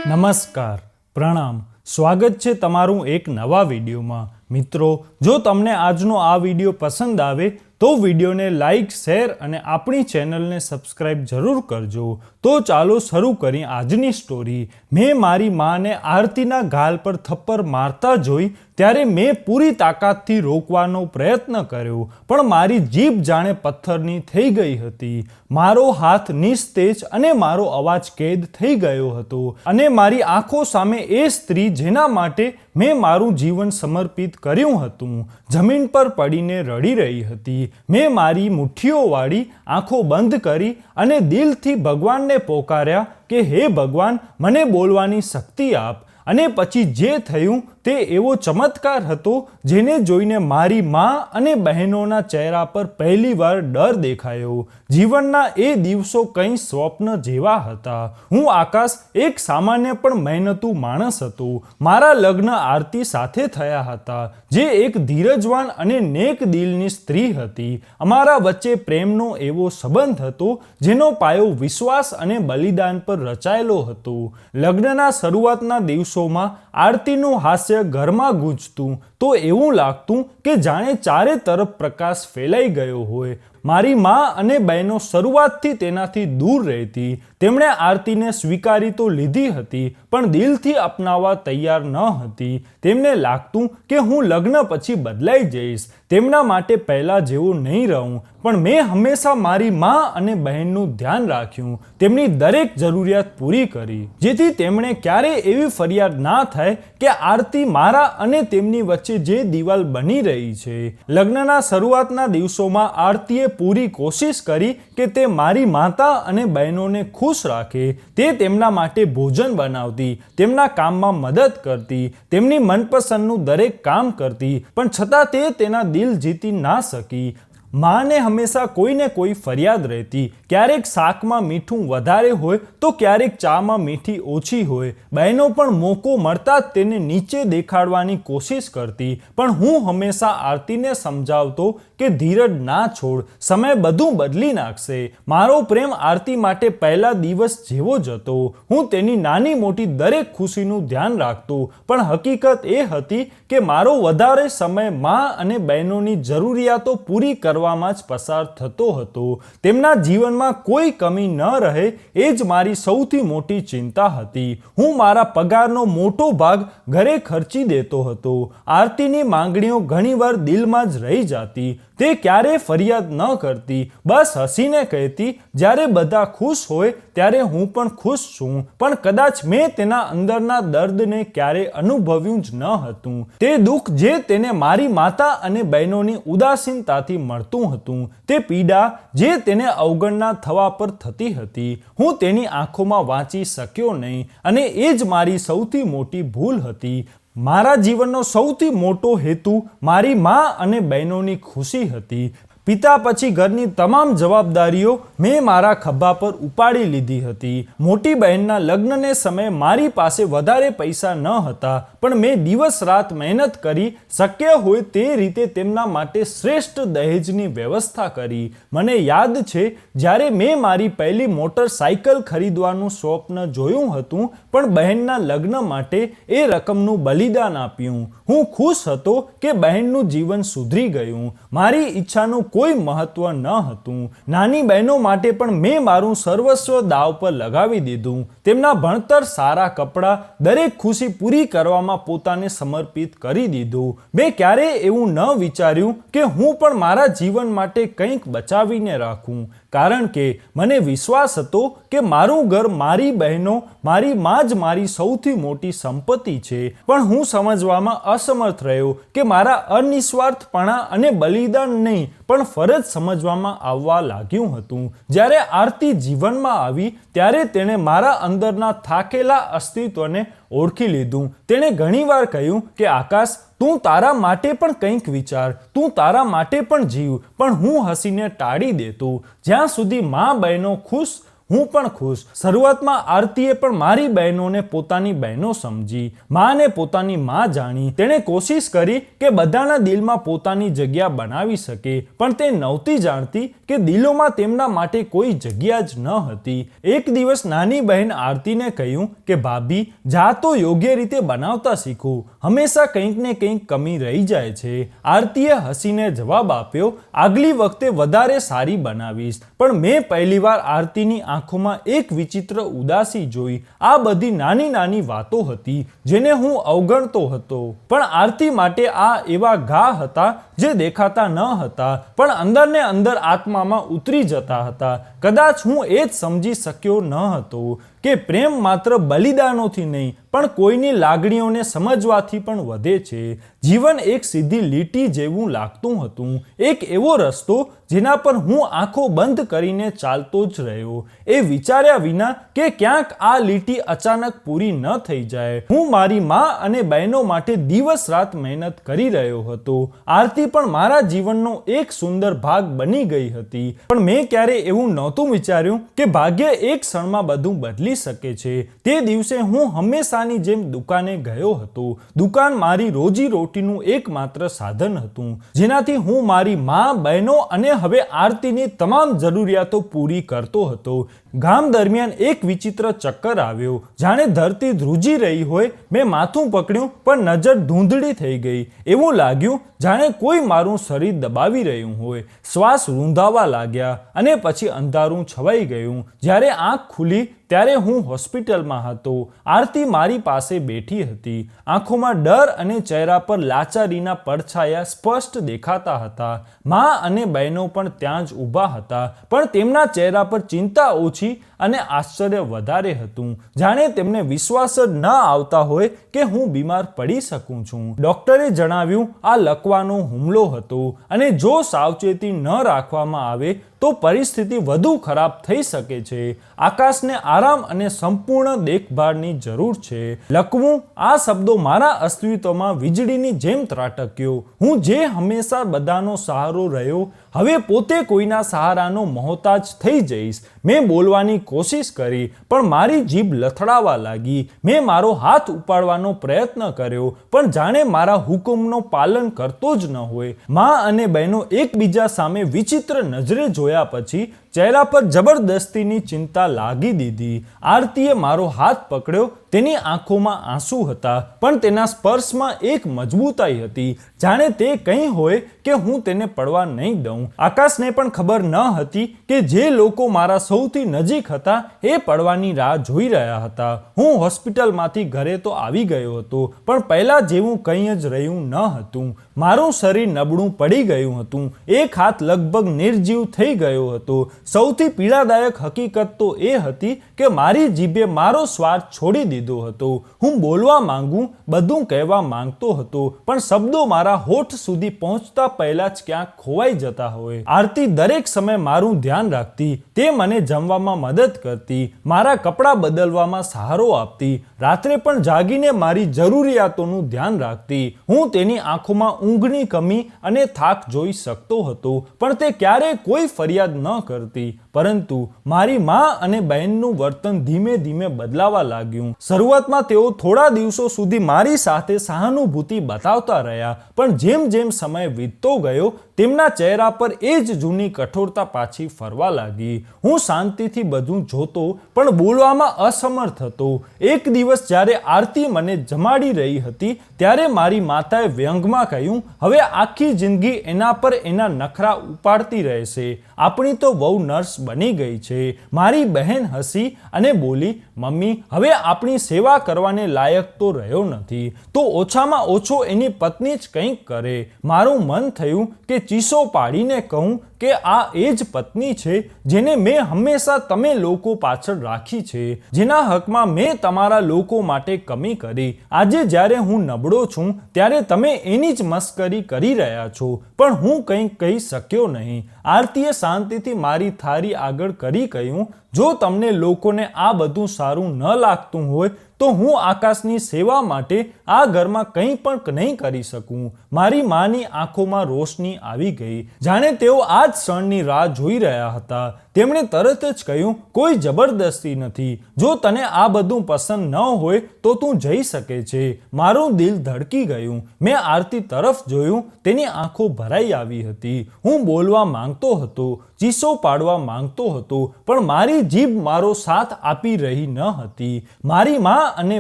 નમસ્કાર, પ્રણામ, સ્વાગત છે તમારું એક નવા વિડીયોમાં। મિત્રો, જો તમને આજનો આ વિડીયો પસંદ આવે તો વિડીયોને લાઇક, શેર અને આપણી ચેનલને સબસ્ક્રાઇબ જરૂર કરજો। તો ચાલો શરૂ કરીએ આજની સ્ટોરી। મેં મારી માને આરતીના ગાલ પર થપ્પડ મારતા જોઈ ત્યારે મેં પૂરી તાકાતથી રોકવાનો પ્રયત્ન કર્યો, પણ મારી જીભ જાણે પથ્થરની થઈ ગઈ હતી। મારો હાથ નિસ્તેજ અને મારો અવાજ કેદ થઈ ગયો હતો અને મારી આંખો સામે એ સ્ત્રી જેના માટે મેં મારું જીવન સમર્પિત કર્યું હતું, જમીન પર પડીને રડી રહી હતી। મેં મારી મુઠ્ઠીઓવાળી આંખો બંધ કરી અને દિલથી ભગવાનને પોકાર્યા કે હે ભગવાન, મને બોલવાની શક્તિ આપ। અને પછી જે થયું તે એવો ચમત્કાર હતો જેને જોઈને મારી મા અને બહેનોના ચહેરા પર પહેલીવાર ડર દેખાયો। જીવનના એ દિવસો કંઈ સ્વપ્ન જેવા હતા। હું આકાશ એક સામાન્ય પણ મહેનતુ માણસ હતો। મારા લગ્ન આરતી સાથે થયા હતા, જે એક ધીરજવાન અને નેક દિલની સ્ત્રી હતી। અમારા વચ્ચે પ્રેમનો એવો સંબંધ હતો જેનો પાયો વિશ્વાસ અને બલિદાન પર રચાયેલો હતો। લગ્નના શરૂઆતના દિવસોમાં આરતીનું હાસ્ય ઘરમાં ગૂંજતું તો એવું લાગતું કે જાણે ચારે તરફ પ્રકાશ ફેલાઈ ગયો હોય। મારી મા અને બહેનો શરૂઆતથી તેનાથી દૂર રહેતી। તેમણે આરતીને સ્વીકારી તો લીધી હતી, પણ દિલથી અપનાવવા તૈયાર ન હતી। તેમને લાગતું કે હું લગ્ન પછી બદલાઈ જઈશ, તેમના માટે પહેલાં જેવું નહીં રહું। પણ મેં હંમેશા મારી મા અને બહેનનું ધ્યાન રાખ્યું, તેમની દરેક જરૂરિયાત પૂરી કરી, જેથી તેમણે ક્યારેય એવી ફરિયાદ ના થાય કે આરતી મારા અને તેમની વચ્ચે જે દિવાલ બની રહી છે। લગ્નના શરૂઆતના દિવસોમાં આરતીએ પૂરી કોશિશ કરી કે તે મારી માતા અને બહેનોને ખુશ રાખે। તે તેમના માટે ભોજન બનાવતી, તેમના કામમાં મદદ કરતી, તેમની મનપસંદનું દરેક કામ કરતી, પણ છતાં તે તેના દિલ જીતી ના શકી। માને હંમેશા કોઈને કોઈ ફરિયાદ રહેતી, ક્યારેક શાકમાં મીઠું વધારે હોય તો ક્યારેક ચામાં મીઠી ઓછી હોય। બહેનો પણ મોકો મળતા જ તેને નીચે દેખાડવાની કોશિશ કરતી, પણ હું હંમેશા આરતીને સમજાવતો કે ધીરજ ના છોડ, સમય બધું બદલી નાખશે। મારો પ્રેમ આરતી માટે પહેલા દિવસ જેવો જ હતો। હું તેની નાની મોટી દરેક ખુશીનું ધ્યાન રાખતો, પણ હકીકત એ હતી કે મારો વધારે સમય મા અને બહેનોની જરૂરિયાતો પૂરી કરવામાં જ પસાર થતો હતો। તેમના જીવનમાં કોઈ કમી ન રહે એ જ મારી સૌથી મોટી ચિંતા હતી। હું મારા પગારનો મોટો ભાગ ઘરે ખર્ચી દેતો હતો। આરતીની માંગણીઓ ઘણીવાર દિલમાં જ રહી જતી। તે ક્યારેય ફરિયાદ ન કરતી, બસ હસીને કહેતી, જ્યારે બધા ખુશ હોય ત્યારે હું પણ ખુશ છું। પણ કદાચ મેં તેના અંદરના દર્દને ક્યારેય અનુભવ્યું જ ન હતું, તે દુઃખ જે તેને મારી માતા અને બહેનોની ઉદાસીનતાથી મળતું હતું, તે પીડા જે તેને અવગણના થવા પર થતી હતી। હું તેની આંખોમાં વાંચી શક્યો નહીં, અને એ જ મારી સૌથી મોટી ભૂલ હતી। મારા જીવનનો સૌથી મોટો હેતુ મારી મા અને બહેનોની ખુશી હતી। પિતા પછી ઘરની તમામ જવાબદારીઓ મેં મારા ખભા પર ઉપાડી લીધી હતી। મોટી બહેનના લગ્નને સમયે મારી પાસે વધારે પૈસા ન હતા, પણ મેં દિવસ રાત મહેનત કરી શક્ય હોય તે રીતે તેમના માટે શ્રેષ્ઠ દહેજની વ્યવસ્થા કરી। મને યાદ છે જ્યારે મેં મારી પહેલી મોટરસાઇકલ ખરીદવાનું સ્વપ્ન જોયું હતું, પણ બહેનના લગ્ન માટે એ રકમનું બલિદાન આપ્યું। હું ખુશ હતો કે બહેનનું જીવન સુધરી ગયું, મારી ઈચ્છાનું કોઈ મહત્વ ન હતું। નાની બહેનો માટે પણ મેં મારું સર્વસ્વ દાવ પર લગાવી દીધું। તેમના ભણતર, સારા કપડાં, દરેક ખુશી પૂરી કરવામાં પોતાને સમર્પિત કરી દીધું। મેં ક્યારેય એવું ન વિચાર્યું કે હું પણ મારા જીવન માટે કંઈક બચાવીને રાખું, કારણ કે મને વિશ્વાસ હતો કે મારું ઘર, મારી બહેનો, મારી મા જ મારી સૌથી મોટી સંપત્તિ છે। પણ હું સમજવામાં અસમર્થ રહ્યો કે મારા અનિસ્વાર્થપણા અને બલિદાન નહીં પણ ફરજ સમજવામાં આવવા લાગ્યું હતું। જ્યારે આરતી જીવનમાં આવી ત્યારે તેણે મારા અંદરના થાકેલા અસ્તિત્વને ઓળખી લીધું। તેણે ઘણીવાર કહ્યું કે આકાશ, તું તારા માટે પણ કંઈક વિચાર, તું તારા માટે પણ જીવ। પણ હું હસીને ટાળી દેતો। જ્યાં સુધી મા બહેનો ખુશ હું પણ ખુશ. શરૂઆતમાં આરતીએ પણ મારી બહેનોને પોતાની બહેનો સમજી, માને પોતાની માં જાણી. તેણે કોશિશ કરી કે બધાના દિલમાં પોતાની જગ્યા બનાવી શકે, પણ તે નહોતી જાણતી કે દિલોમાં તેમના માટે કોઈ જગ્યા જ ન હતી. એક દિવસ નાની બહેન આરતીને કહ્યું કે ભાભી, જા તો યોગ્ય રીતે બનાવતા શીખો. હંમેશા કંઈક ને કંઈક કમી રહી જાય છે. આરતીએ હસીને જવાબ આપ્યો, આગલી વખતે વધારે સારી બનાવીશ. પણ મેં પહેલીવાર આરતીની આંખોમાં એક વિચિત્ર ઉદાસી જોઈ. આ બધી નાની નાની વાતો હતી જેને હું અવગણતો હતો. પણ આરતી માટે આ એવા ઘા હતા જે દેખાતા ન હતા, પણ અંદરને અંદર આત્મામાં ઉતરી જતા હતા. કદાચ હું એ જ સમજી શક્યો ન હતો કે પ્રેમ માત્ર બલિદાનોથી નહીં, પણ કોઈની લાગણીઓને સમજવાથી પણ વધે છે. જીવન એક સીધી લીટી જેવું લાગતું હતું, એક એવો રસ્તો જેના પર હું આંખો બંધ કરીને ચાલતો જ રહ્યો, એ વિચાર્યા વિના કે ક્યાંક આ લીટી અચાનક પૂરી ન થઈ જાય. હું મારી માં અને બહેનો માટે દિવસ રાત મહેનત કરી રહ્યો હતો. આરતી પણ મારા જીવનનો એક સુંદર ભાગ બની ગઈ હતી. પણ મેં ક્યારે એવું નહોતું વિચાર્યું કે ભાગ્ય એક ક્ષણમાં બધું બદલી શકે છે. તે દિવસે હું હંમેશાની જેમ દુકાને ગયો હતો. દુકાન મારી રોજી રોટીનું એકમાત્ર સાધન હતું, જેનાથી હું મારી માં, બહેનો અને હવે આરતીની તમામ જરૂરિયાતો પૂરી કરતો હતો. ગામ દરમિયાન એક વિચિત્ર ચક્કર આવ્યો. જાણે ધરતી ધ્રુજી રહી હોય. મેં માથું પકડ્યું પણ નજર ધૂંધળી થઈ ગઈ. એવું લાગ્યું જાણે કોઈ મારું શરીર દબાવી રહ્યું હોય. શ્વાસ રૂંધાવા લાગ્યા અને પછી અંધારું છવાઈ ગયું. જ્યારે આંખ ખુલી ત્યારે હું હોસ્પિટલમાં હતો. આરતી મારી પાસે બેઠી હતી. આંખોમાં ડર અને ચહેરા પર લાચારીના પડછાયા સ્પષ્ટ દેખાતા હતા. માં અને બહેનો પણ ત્યાં જ ઊભા હતા, પણ તેમના ચહેરા પર ચિંતા ઓછી અને આશ્ચર્ય વધારે હતું. જાણે તેમને વિશ્વાસ જ ન આવતા હોય કે હું બીમાર પડી શકું છું. ડોક્ટરે જણાવ્યું આ લકવાનો હુમલો હતો અને જો સાવચેતી ન રાખવામાં આવે તો પરિસ્થિતિ વધુ ખરાબ થઈ શકે છે. આકાશને આરામ અને સંપૂર્ણ દેખભાળની જરૂર છે. લકવું, આ શબ્દો મારા અસ્તિત્વમાં વીજળીની જેમ ત્રાટક્યો. હું જે હંમેશા બધાનો સહારો રહ્યો, હવે પોતે કોઈના સહારાનો મોહતાજ થઈ જઈશ. મેં બોલવાની કોશિશ કરી, પણ મારી જીભ લથડાવા લાગી. મેં મારો હાથ ઉપાડવાનો પ્રયત્ન કર્યો, પણ જાણે મારા હુકમનો પાલન કરતો જ ન હોય. માં અને બહેનો એકબીજા સામે વિચિત્ર નજરે જોયા પછી ચહેરા પર જબરદસ્તીની ચિંતા લાગી દીધી. આરતીએ મારો હાથ પકડ્યો. તેની આંખોમાં આંસુ હતા, પણ તેના સ્પર્શમાં એક મજબૂતાઈ હતી, જાણે તે કંઈ હોય કે હું તેને પડવા નહીં દઉં. આકાશને પણ ખબર ન હતી કે જે લોકો મારા સૌથી નજીક હતા એ પડવાની રાહ જોઈ રહ્યા હતા. હું હોસ્પિટલમાંથી ઘરે તો આવી ગયો હતો, પણ પહેલા જેવું કંઈ જ રહ્યું ન હતું. મારું શરીર નબળું પડી ગયું હતું. એક હાથ લગભગ નિર્જીવ થઈ ગયો હતો. સૌથી પીડાદાયક હકીકત તો એ હતી કે મારી જીભે મારો સ્વાદ છોડી દીધો હતો. હું બોલવા માંગું, બધું કહેવા માંગતો હતો, પણ શબ્દો મારા હોઠ સુધી પહોંચતા પહેલા જ ક્યાંક ખોવાઈ જતા હોય. આરતી દરેક સમય મારું ધ્યાન રાખતી. તે મને જમવામાં મદદ કરતી, મારા કપડાં બદલવામાં સહારો આપતી, રાત્રે પણ જાગીને મારી જરૂરિયાતોનું ધ્યાન રાખતી. હું તેની આંખોમાં ઊંઘની કમી અને થાક જોઈ શકતો હતો, પણ તે ક્યારેય કોઈ ફરિયાદ ન કરતી. પરંતુ મારી માં અને બહેનનું વર્તન ધીમે ધીમે બદલાવા લાગ્યું. શરૂઆતમાં તેઓ થોડા દિવસો સુધી મારી સાથે સહાનુભૂતિ બતાવતા રહ્યા, પણ જેમ જેમ સમય વીતતો ગયો તેમના ચહેરા પર એ જ જૂની કઠોરતા પાછી ફરવા લાગી. હું શાંતિથી બધું જોતો, પણ બોલવામાં અસમર્થ હતો. એક દિવસ જ્યારે આરતી મને જમાડી રહી હતી ત્યારે મારી માતાએ વ્યંગમાં કહ્યું, હવે આખી જિંદગી એના પર એના નખરા ઉપાડતી રહેશે. આપણી તો વહુ નર્સ બની ગઈ છે. મારી બહેન હસી અને બોલી, મમ્મી, હવે આપણી સેવા કરવાને લાયક તો રહ્યો નથી, તો ઓછામાં ઓછો એની પત્ની જ કંઈક કરે. મારું મન થયું કે ચીસો પાડીને કહું કે આ એ જ પત્ની છે જેને મેં હંમેશા તમે લોકો પાછળ રાખી છે, જેના હકમાં મેં તમારા લોકો માટે કમી કરી. આજે જ્યારે હું નબળો છું ત્યારે તમે એની જ મસ્કરી કરી રહ્યા છો, પણ હું કંઈ કહી શક્યો નહીં. આરતીએ શાંતિથી મારી થાળી આગળ કરી કહ્યું, જો તમને લોકોને આ બધું સારું ન લાગતું હોય તો હું આકાશની સેવા માટે આ ઘરમાં કંઈ પણ નહીં કરી શકું. મારી માની આંખોમાં રોશની આવી ગઈ, જાણે તેઓ આ જ ક્ષણની રાહ જોઈ રહ્યા હતા. તેમણે તરત જ કહ્યું, કોઈ જબરદસ્તી નથી. જો તને આ બધું પસંદ ન હોય તો તું જઈ શકે છે. મારું દિલ ધડકી ગયું. મેં આરતી તરફ જોયું. તેની આંખો ભરાઈ આવી હતી. હું બોલવા માંગતો હતો, ચીસો પાડવા માંગતો હતો, પણ મારી જીભ મારો સાથ આપી રહી ન હતી. મારી મા અને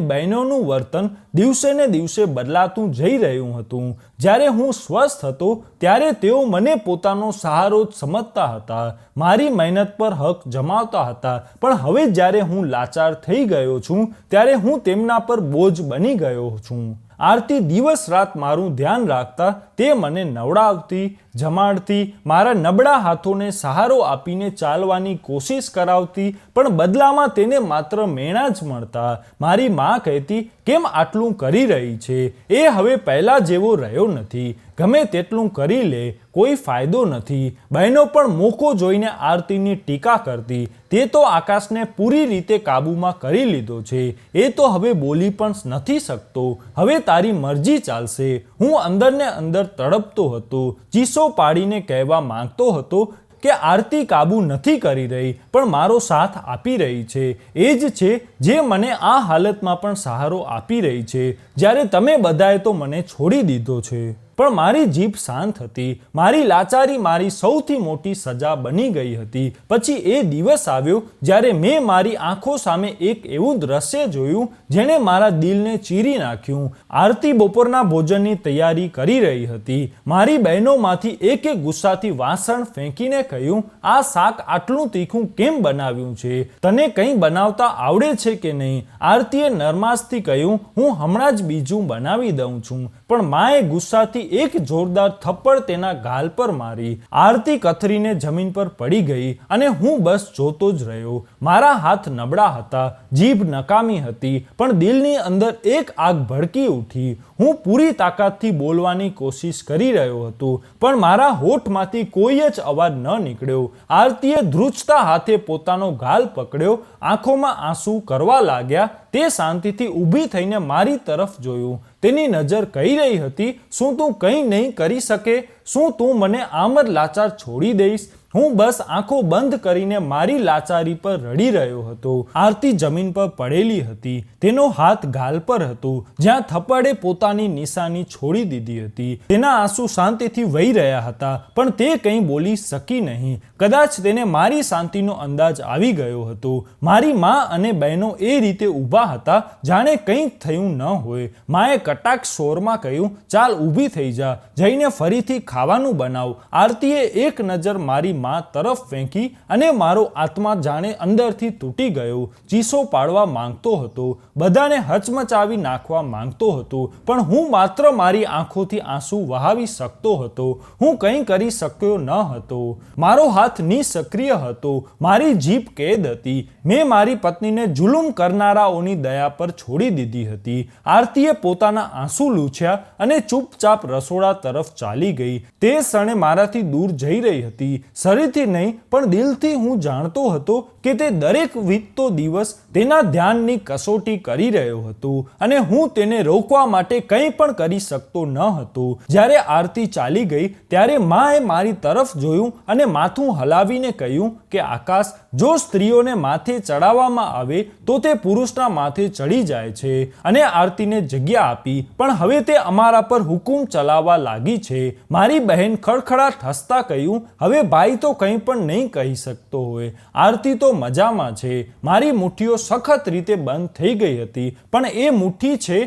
બહેનોનું વર્તન દિવસે ને દિવસે બદલાતું જઈ રહ્યું હતું. જ્યારે હું સ્વસ્થ હતો ત્યારે તેઓ મને પોતાનો સહારો સમજતા હતા, મારી મહેનત પર હક જમાવતા હતા. પણ હવે જ્યારે હું લાચાર થઈ ગયો છું ત્યારે હું તેમના પર બોજ બની ગયો છું. આરતી દિવસ રાત મારું ધ્યાન રાખતા. તે મને નવડાવતી, જમાડતી, મારા નબળા હાથોને સહારો આપીને ચાલવાની કોશિશ કરાવતી, પણ બદલામાં તેને માત્ર મેણા જ મળતા. મારી મા કહેતી, કેમ આટલું કરી રહી છે? એ હવે પહેલા જેવો રહ્યો નથી. ગમે તેટલું કરી લે, કોઈ ફાયદો નથી. બહેનો પણ મોકો જોઈને આરતીની ટીકા કરતી. તે તો આકાશને પૂરી રીતે કાબૂમાં કરી લીધો છે. એ તો હવે બોલી પણ નથી શકતો. હવે તારી મરજી ચાલશે. હું અંદરને અંદર તડપતો હતો. ચીસો પાડીને કહેવા માંગતો હતો કે આરતી કાબૂ નથી કરી રહી, પણ મારો સાથ આપી રહી છે. એ જ છે જે મને આ હાલતમાં પણ સહારો આપી રહી છે, જ્યારે તમે બધાએ તો મને છોડી દીધો છે. પણ મારી જીભ શાંત હતી. મારી લાચારી મારી સૌથી મોટી સજા બની ગઈ હતી. પછી એ દિવસ આવ્યો જ્યારે મેં મારી આંખો સામે એક એવું દ્રશ્ય જોયું જેણે મારા દિલને ચીરી નાખ્યું. આરતી બપોરના ભોજનની તૈયારી કરી રહી હતી. મારી બહેનોમાંથી એકે ગુસ્સાથી વાસણ ફેંકીને કહ્યું, આ શાક આટલું તીખું કેમ બનાવ્યું છે? તને કંઈ બનાવતા આવડે છે કે નહીં? આરતીએ નરમાશથી કહ્યું, હું હમણાં જ બીજું બનાવી દઉં છું. પણ માએ ગુસ્સાથી એક જોરદાર થપ્પડ તેના ગાલ પર મારી. આરતી કથરીને જમીન પર પડી ગઈ અને હું બસ જોતો જ રહ્યો. મારા હાથ નબળા હતા, જીભ નકામી હતી, પણ દિલની અંદર એક આગ ભડકી ઉઠી. હું પૂરી તાકાતથી બોલવાની કોશિશ કરી રહ્યો હતો, પણ મારા હોઠમાંથી કોઈ જ અવાજ ન નીકળ્યો. આરતીએ ધ્રુજતા હાથે પોતાનો ગાલ પકડ્યો. આંખોમાં આંસુ કરવા લાગ્યા. તે શાંતિથી ઊભી થઈને મારી તરફ જોયું. તેની નજર કહી રહી હતી, શું તું કંઈ નહીં કરી શકે? શું તું મને આમ જ લાચાર છોડી દઈશ? હું બસ આંખો બંધ કરીને મારી લાચારી પર રડી રહ્યો હતો. આરતી જમીન પર પડેલી હતી. તેનો હાથ ગાલ પર હતો, જ્યાં થપ્પડે પોતાની નિશાની છોડી દીધી હતી. તેના આંસુ શાંતિથી વહી રહ્યા હતા, પણ તે કંઈ બોલી શકી નહીં. કદાચ તેને મારી શાંતિનો અંદાજ આવી ગયો હતો. મારી મા અને બહેનો એ રીતે ઊભા હતા જાણે કંઈ થયું ન હોય. માએ કટાક્ષ સ્વરમાં કહ્યું, ચાલ ઊભી થઈ જા, જઈને ફરીથી ખાવાનું બનાવ. આરતીએ એક નજર મારી મા તરફ ફેંકી અને મારો આત્મા જાણે અંદરથી તૂટી ગયો. ચીસો પાડવા માંગતો હતો, બધાને હચમચાવી નાખવા માંગતો હતો, પણ હું માત્ર મારી આંખોથી આંસુ વહાવી શકતો હતો. હું કંઈ કરી શક્યો ન હતો. મારો હાથ નિસક્રિય હતો. મારી જીભ કેદ હતી. મેં મારી પત્નીને જુલુમ કરનારાઓની દયા પર છોડી દીધી હતી. આરતીએ પોતાના આંસુ લૂછ્યા અને ચૂપચાપ રસોડા તરફ ચાલી ગઈ. તે ક્ષણે મારાથી દૂર જઈ રહી હતી. શરીરથી નહીં, પણ દિલથી હું જાણતો હતો કે તે દરેક વીતતો દિવસ તેના ધ્યાનની કસોટી કરી રહ્યો હતો અને હું તેને રોકવા માટે કંઈ પણ કરી શકતો ન હતો. જ્યારે આરતી ચાલી ગઈ ત્યારે માએ મારી તરફ જોયું અને માથું હલાવીને કહ્યું કે આકાશ, જો સ્ત્રીઓને માથે ચડાવવામાં આવે તો તે પુરુષના માથે ચડી જાય છે. અને આરતીને જગ્યા આપી, પણ હવે તે અમારા પર હુકુમ ચલાવવા લાગી છે. મારી બહેન ખડખડાટ હસતા કહ્યું, હવે ભાઈ તો કંઈ પણ નહીં કહી શકતો હોય. આરતી તો મજામાં છે. મારી મુઠ્ઠીઓ સખત રીતે બંધ થઈ ગઈ હતી, પણ એ મુઠ્ઠી છે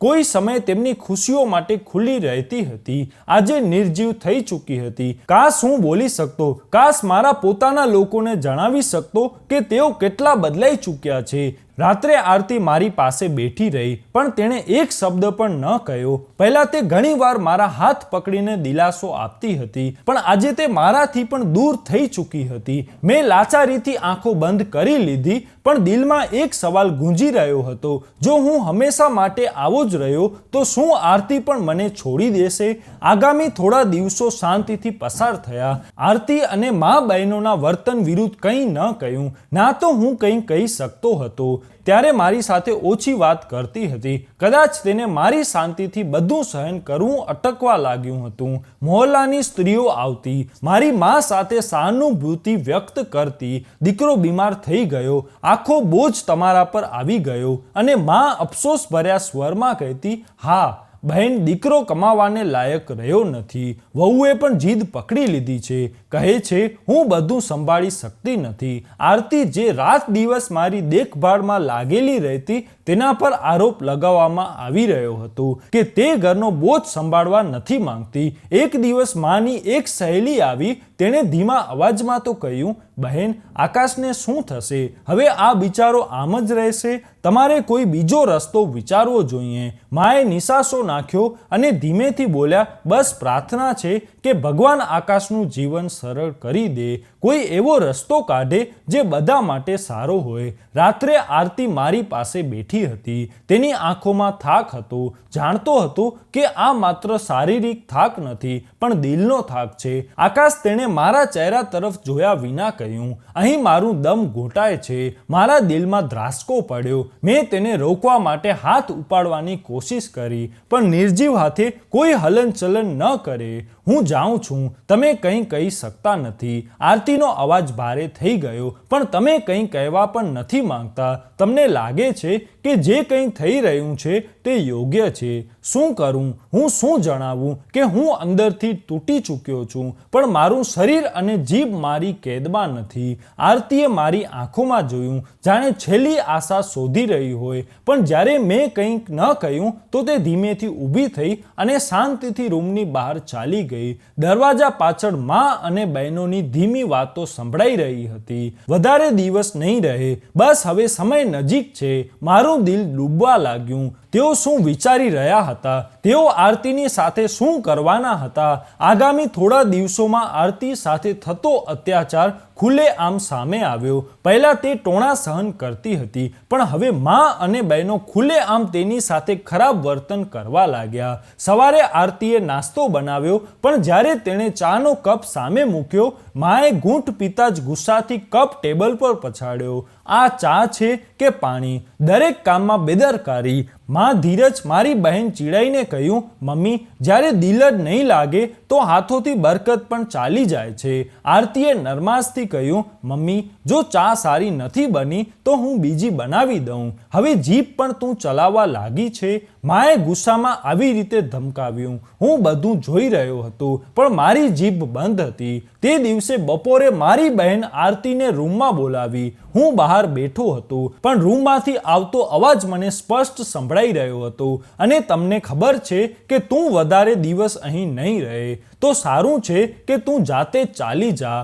કોઈ સમય તેમની ખુશીઓ માટે ખુલ્લી રહેતી હતી, આજે નિર્જીવ થઈ ચૂકી હતી. કાશ હું બોલી શકતો, કાશ મારા પોતાના લોકોને જણાવી શકતો કે તેઓ કેટલા બદલાઈ ચૂક્યા છે. રાત્રે આરતી મારી પાસે બેઠી રહી, પણ તેણે એક શબ્દ પણ ન કહ્યો. પહેલા તે ઘણીવાર મારા હાથ પકડીને દિલાસો આપતી હતી, પણ આજે તે મારાથી પણ દૂર થઈ ચૂકી હતી. મેં લાચારીથી આંખો બંધ કરી લીધી, પણ દિલમાં એક સવાલ ગૂંજી રહ્યો હતો, જો હું હંમેશા માટે આવો જ રહ્યો તો શું આરતી પણ મને છોડી દેશે? આગામી થોડા દિવસો શાંતિથી પસાર થયા. આરતી અને મા બહેનોના વર્તન વિરુદ્ધ કંઈ ન કહ્યું, ના તો હું કંઈ કહી શકતો હતો. ત્યારે મારી સાથે ઓછી વાત કરતી હતી. કદાચ તેને મારી શાંતિથી બધું સહન કરવું અટકવા લાગ્યું હતું. મહોલ્લાની સ્ત્રીઓ આવતી, મારી મા સાથે સહાનુભૂતિ વ્યક્ત કરતી. દીકરો બીમાર થઈ ગયો, આખો બોજ તમારા પર આવી ગયો. અને મા અફસોસ ભર્યા સ્વરમાં કહેતી, હા બહેન, દીકરો કમાવાને લાયક રહ્યો નથી. વહુએ પણ જીદ પકડી લીધી છે. કહે છે હું બધું સંભાળી શકતી નથી. આરતી જે રાત દિવસ મારી દેખભાળમાં લાગેલી રહેતી, તેના પર આરોપ લગાવવામાં આવી રહ્યો હતો કે તે ઘરનો બોજ સંભાળવા નથી માંગતી. એક દિવસ માની એક સહેલી આવી. તેણે ધીમા અવાજમાં તો કહ્યું, બહેન, આકાશને શું થશે? હવે આ બિચારો આમ જ રહેશે? તમારે કોઈ બીજો રસ્તો વિચારવો જોઈએ. માએ નિસાસો નાખ્યો અને ધીમેથી બોલ્યા, બસ પ્રાર્થના છે કે ભગવાન આકાશનું જીવન સરળ કરી દે, કોઈ એવો રસ્તો કાઢે જે બધા માટે સારો હોય. રાત્રે આરતી મારી પાસે બેઠી હતી. તેની આંખોમાં થાક હતો. જાણતો હતો કે આ માત્ર શારીરિક થાક નથી, પણ દિલનો થાક છે. આકાશ, તેણે મારા ચહેરા તરફ જોયા વિના કહ્યું, અહીં મારું દમ ઘૂંટાય છે. મારા દિલમાં ધ્રાસકો પડ્યો. મેં તેને રોકવા માટે હાથ ઉપાડવાની કોશિશ કરી, પણ નિર્જીવ હાથે કોઈ હલનચલન ન કરે. હું જાઉં છું, તમે કંઈ કહી શકતા નથી. આરતીનો અવાજ ભારે થઈ ગયો, પણ તમે કંઈ કહેવા પણ નથી માંગતા. તમને લાગે છે કે જે કંઈ થઈ રહ્યું છે તે યોગ્ય છે. શું કરું? હું શું જણાવું કે હું અંદરથી તૂટી ચૂક્યો છું, પણ મારું શરીર અને જીભ મારી કેદમાં નથી. આરતીએ મારી આંખોમાં જોયું, જાણે છેલ્લી આશા શોધી રહી હોય. પણ જ્યારે મેં કંઈક ન કહ્યું તો તે ધીમેથી ઊભી થઈ અને શાંતિથી રૂમની બહાર ચાલી ગઈ. દરવાજા પાછળ મા અને બહેનોની ધીમી વાતો સંભળાઈ રહી હતી. વધારે દિવસ નહીં રહે, બસ હવે સમય નજીક છે. મારું દિલ ડૂબવા લાગ્યું. તેઓ શું વિચારી રહ્યા હતા? તેઓ આરતીની સાથે શું કરવાના હતા? આગામી થોડા દિવસોમાં આરતી સાથે થતો અત્યાચાર ખુલ્લેઆમ સામે આવ્યો. પહેલા તે ટોણા સહન કરતી હતી, પણ હવે મા અને બહેનો ખુલ્લેઆમ તેની સાથે ખરાબ વર્તન કરવા લાગ્યા. સવારે આરતીએ નાસ્તો બનાવ્યો, પણ જ્યારે તેણે ચાનો કપ સામે મૂક્યો, માએ ઘૂંટ પીતા જ ગુસ્સાથી કપ ટેબલ પર પછાડ્યો. આ ચા છે કે પાણી? દરેક કામમાં બેદરકારી. માં ધીરજ, મારી બહેન ચીડાઈને કહ્યું, મમ્મી, જ્યારે દિલ જ નહીં લાગે તો હાથોથી બરકત પણ ચાલી જાય છે. આરતીએ નરમાશથી કહ્યું, મમ્મી, જો ચા સારી નથી બની તો હું બીજી બનાવી દઉં. હવે જીભ પણ તું ચલાવવા લાગી છે. માએ ગુસ્સામાં આવી રીતે ધમકાવ્યું. હું બધું જોઈ રહ્યો હતો, પણ મારી જીભ બંધ હતી. તે દિવસે બપોરે મારી બહેન આરતીને રૂમમાં બોલાવી. હું બહાર બેઠો હતો, પણ રૂમમાંથી આવતો અવાજ મને સ્પષ્ટ સંભળાઈ રહ્યો હતો. અને તમને ખબર છે કે તું વધારે દિવસ અહીં નહીં રહે, તો સારું છે કે તું જાતે ચાલી જા.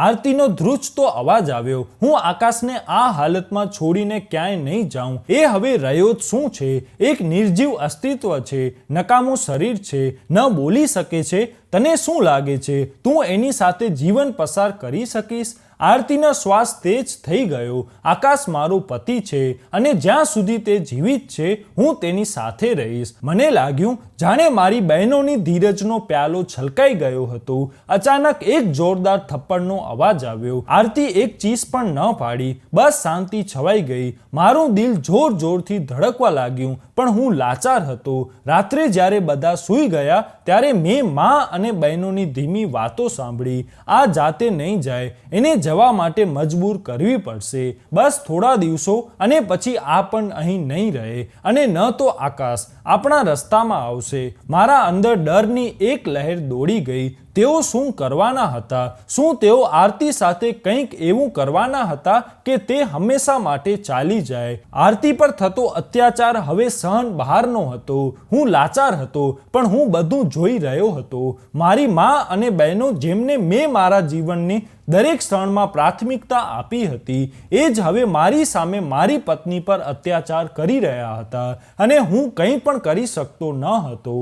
આરતીનો ધ્રુજતો અવાજ આવ્યો. હું આકાશને આ હાલતમાં છોડીને ક્યાંય નહીં જાઉં. એ હવે રહ્યો જ શું છે? એક નિર્જીવ અસ્તિત્વ છે, નકામું શરીર છે, ન બોલી શકે છે. તને શું લાગે છે તું એની સાથે જીવન પસાર કરી શકીશ? આરતીનો શ્વાસ તેજ થઈ ગયો. આકાશ મારો પતિ છે અને જ્યાં સુધી તે જીવિત છે હું તેની સાથે રહીશ. મને લાગ્યું જાણે મારી બહેનોની ધીરજનો પ્યાલો છલકાઈ ગયો હતો. અચાનક એક જોરદાર થપ્પડનો અવાજ આવ્યો. આરતી એક ચીસ પણ ન પાડી. બસ શાંતિ છવાઈ ગઈ. મારું દિલ જોર જોરથી ધડકવા લાગ્યું, પણ હું લાચાર હતો. રાત્રે જ્યારે બધા સૂઈ ગયા ત્યારે મેં મા અને બહેનોની ધીમી વાતો સાંભળી. આ જાતે નહીં જાય, એને જવા માટે મજબૂર કરવી પડશે. બસ થોડા દિવસો અને પછી આ પણ અહીં નહીં રહે, અને ન તો આકાશ આપણા રસ્તામાં આવશે. મારા અંદર ડરની એક લહેર દોડી ગઈ. તેઓ શું કરવાના હતા? શું તેઓ આરતી સાથે કંઈક એવું કરવાના હતા કે તે હંમેશા માટે ચાલી જાય? આરતી પર થતો અત્યાચાર હવે સહન બહારનો હતો. હું લાચાર હતો, પણ હું બધું જોઈ રહ્યો હતો. મારી મા અને બહેનો, જેમને મેં મારા જીવનની દરેક ક્ષણમાં પ્રાથમિકતા આપી હતી, એ જ હવે મારી સામે મારી પત્ની પર અત્યાચાર કરી રહ્યા હતા, અને હું કંઈ પણ કરી શકતો ન હતો.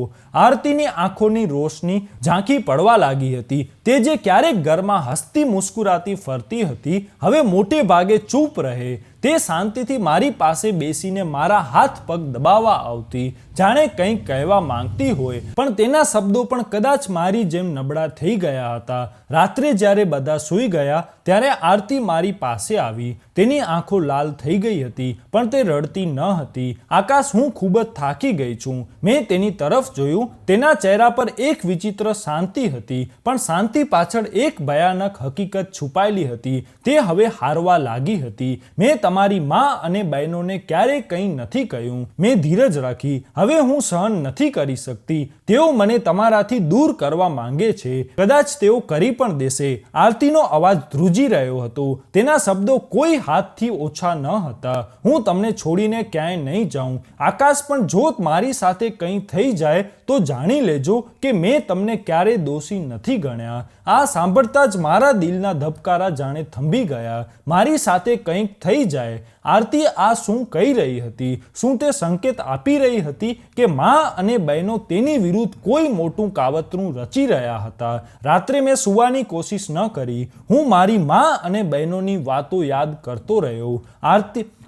આરતીની આંખોની રોશની ઝાંખી પડવા લાગી હતી. તે જે ક્યારેક ઘરમાં હસતી મુસ્કુરાતી ફરતી હતી, હવે મોટે ભાગે ચૂપ રહે. તે શાંતિથી મારી પાસે બેસીને મારા હાથ પગ દબાવવા આવતી, જાણે કંઈક કહેવા માંગતી હોય, પણ તેના શબ્દો પણ કદાચ મારી જેમ નબળા થઈ ગયા હતા. રાત્રે જ્યારે બધા સૂઈ ગયા ત્યારે આરતી મારી પાસે આવી. તેની આંખો લાલ થઈ ગઈ હતી, પણ તે રડતી ન હતી. આકાશ, હું ખૂબ જ થાકી ગઈ છું. મેં તેની તરફ જોયું. તેના ચહેરા પર એક વિચિત્ર શાંતિ હતી, પણ શાંતિ પાછળ એક ભયાનક હકીકત છુપાયેલી હતી. તે હવે હારવા લાગી હતી. મેં તમારી માં અને બહેનોને ક્યારેય કંઈ નથી કહ્યું. મેં ધીરજ રાખી. હવે હું સહન નથી કરી શકતી. તેઓ મને તમારાથી દૂર કરવા માંગે છે. કદાચ તેઓ કરી પણ દેશે. આરતીનો અવાજ ધ્રુજી રહ્યો હતો. તેના શબ્દો કોઈ હાથથી ઓછા ન હતા. હું તમને છોડીને ક્યાંય નહીં જાઉં. આકાશ, પણ જો મારી સાથે કંઈ થઈ જાય તો જાણી લેજો કે મેં તમને ક્યારેય દોષી નથી ગણ્યા. આ સાંભળતા જ મારા દિલના ધબકારા જાણે થંભી ગયા. મારી સાથે કંઈક થઈ જાય. આરતી આ શું કહી રહી હતી? શું તે સંકેત આપી રહી હતી કે માં અને બહેનો તેની વિરુદ્ધ કોઈ મોટું કાવતરું રચી રહ્યા હતા? રાત્રે મેં સૂવાની કોશિશ ન કરી. હું મારી માં અને બહેનોની વાતો યાદ કરતો રહ્યો.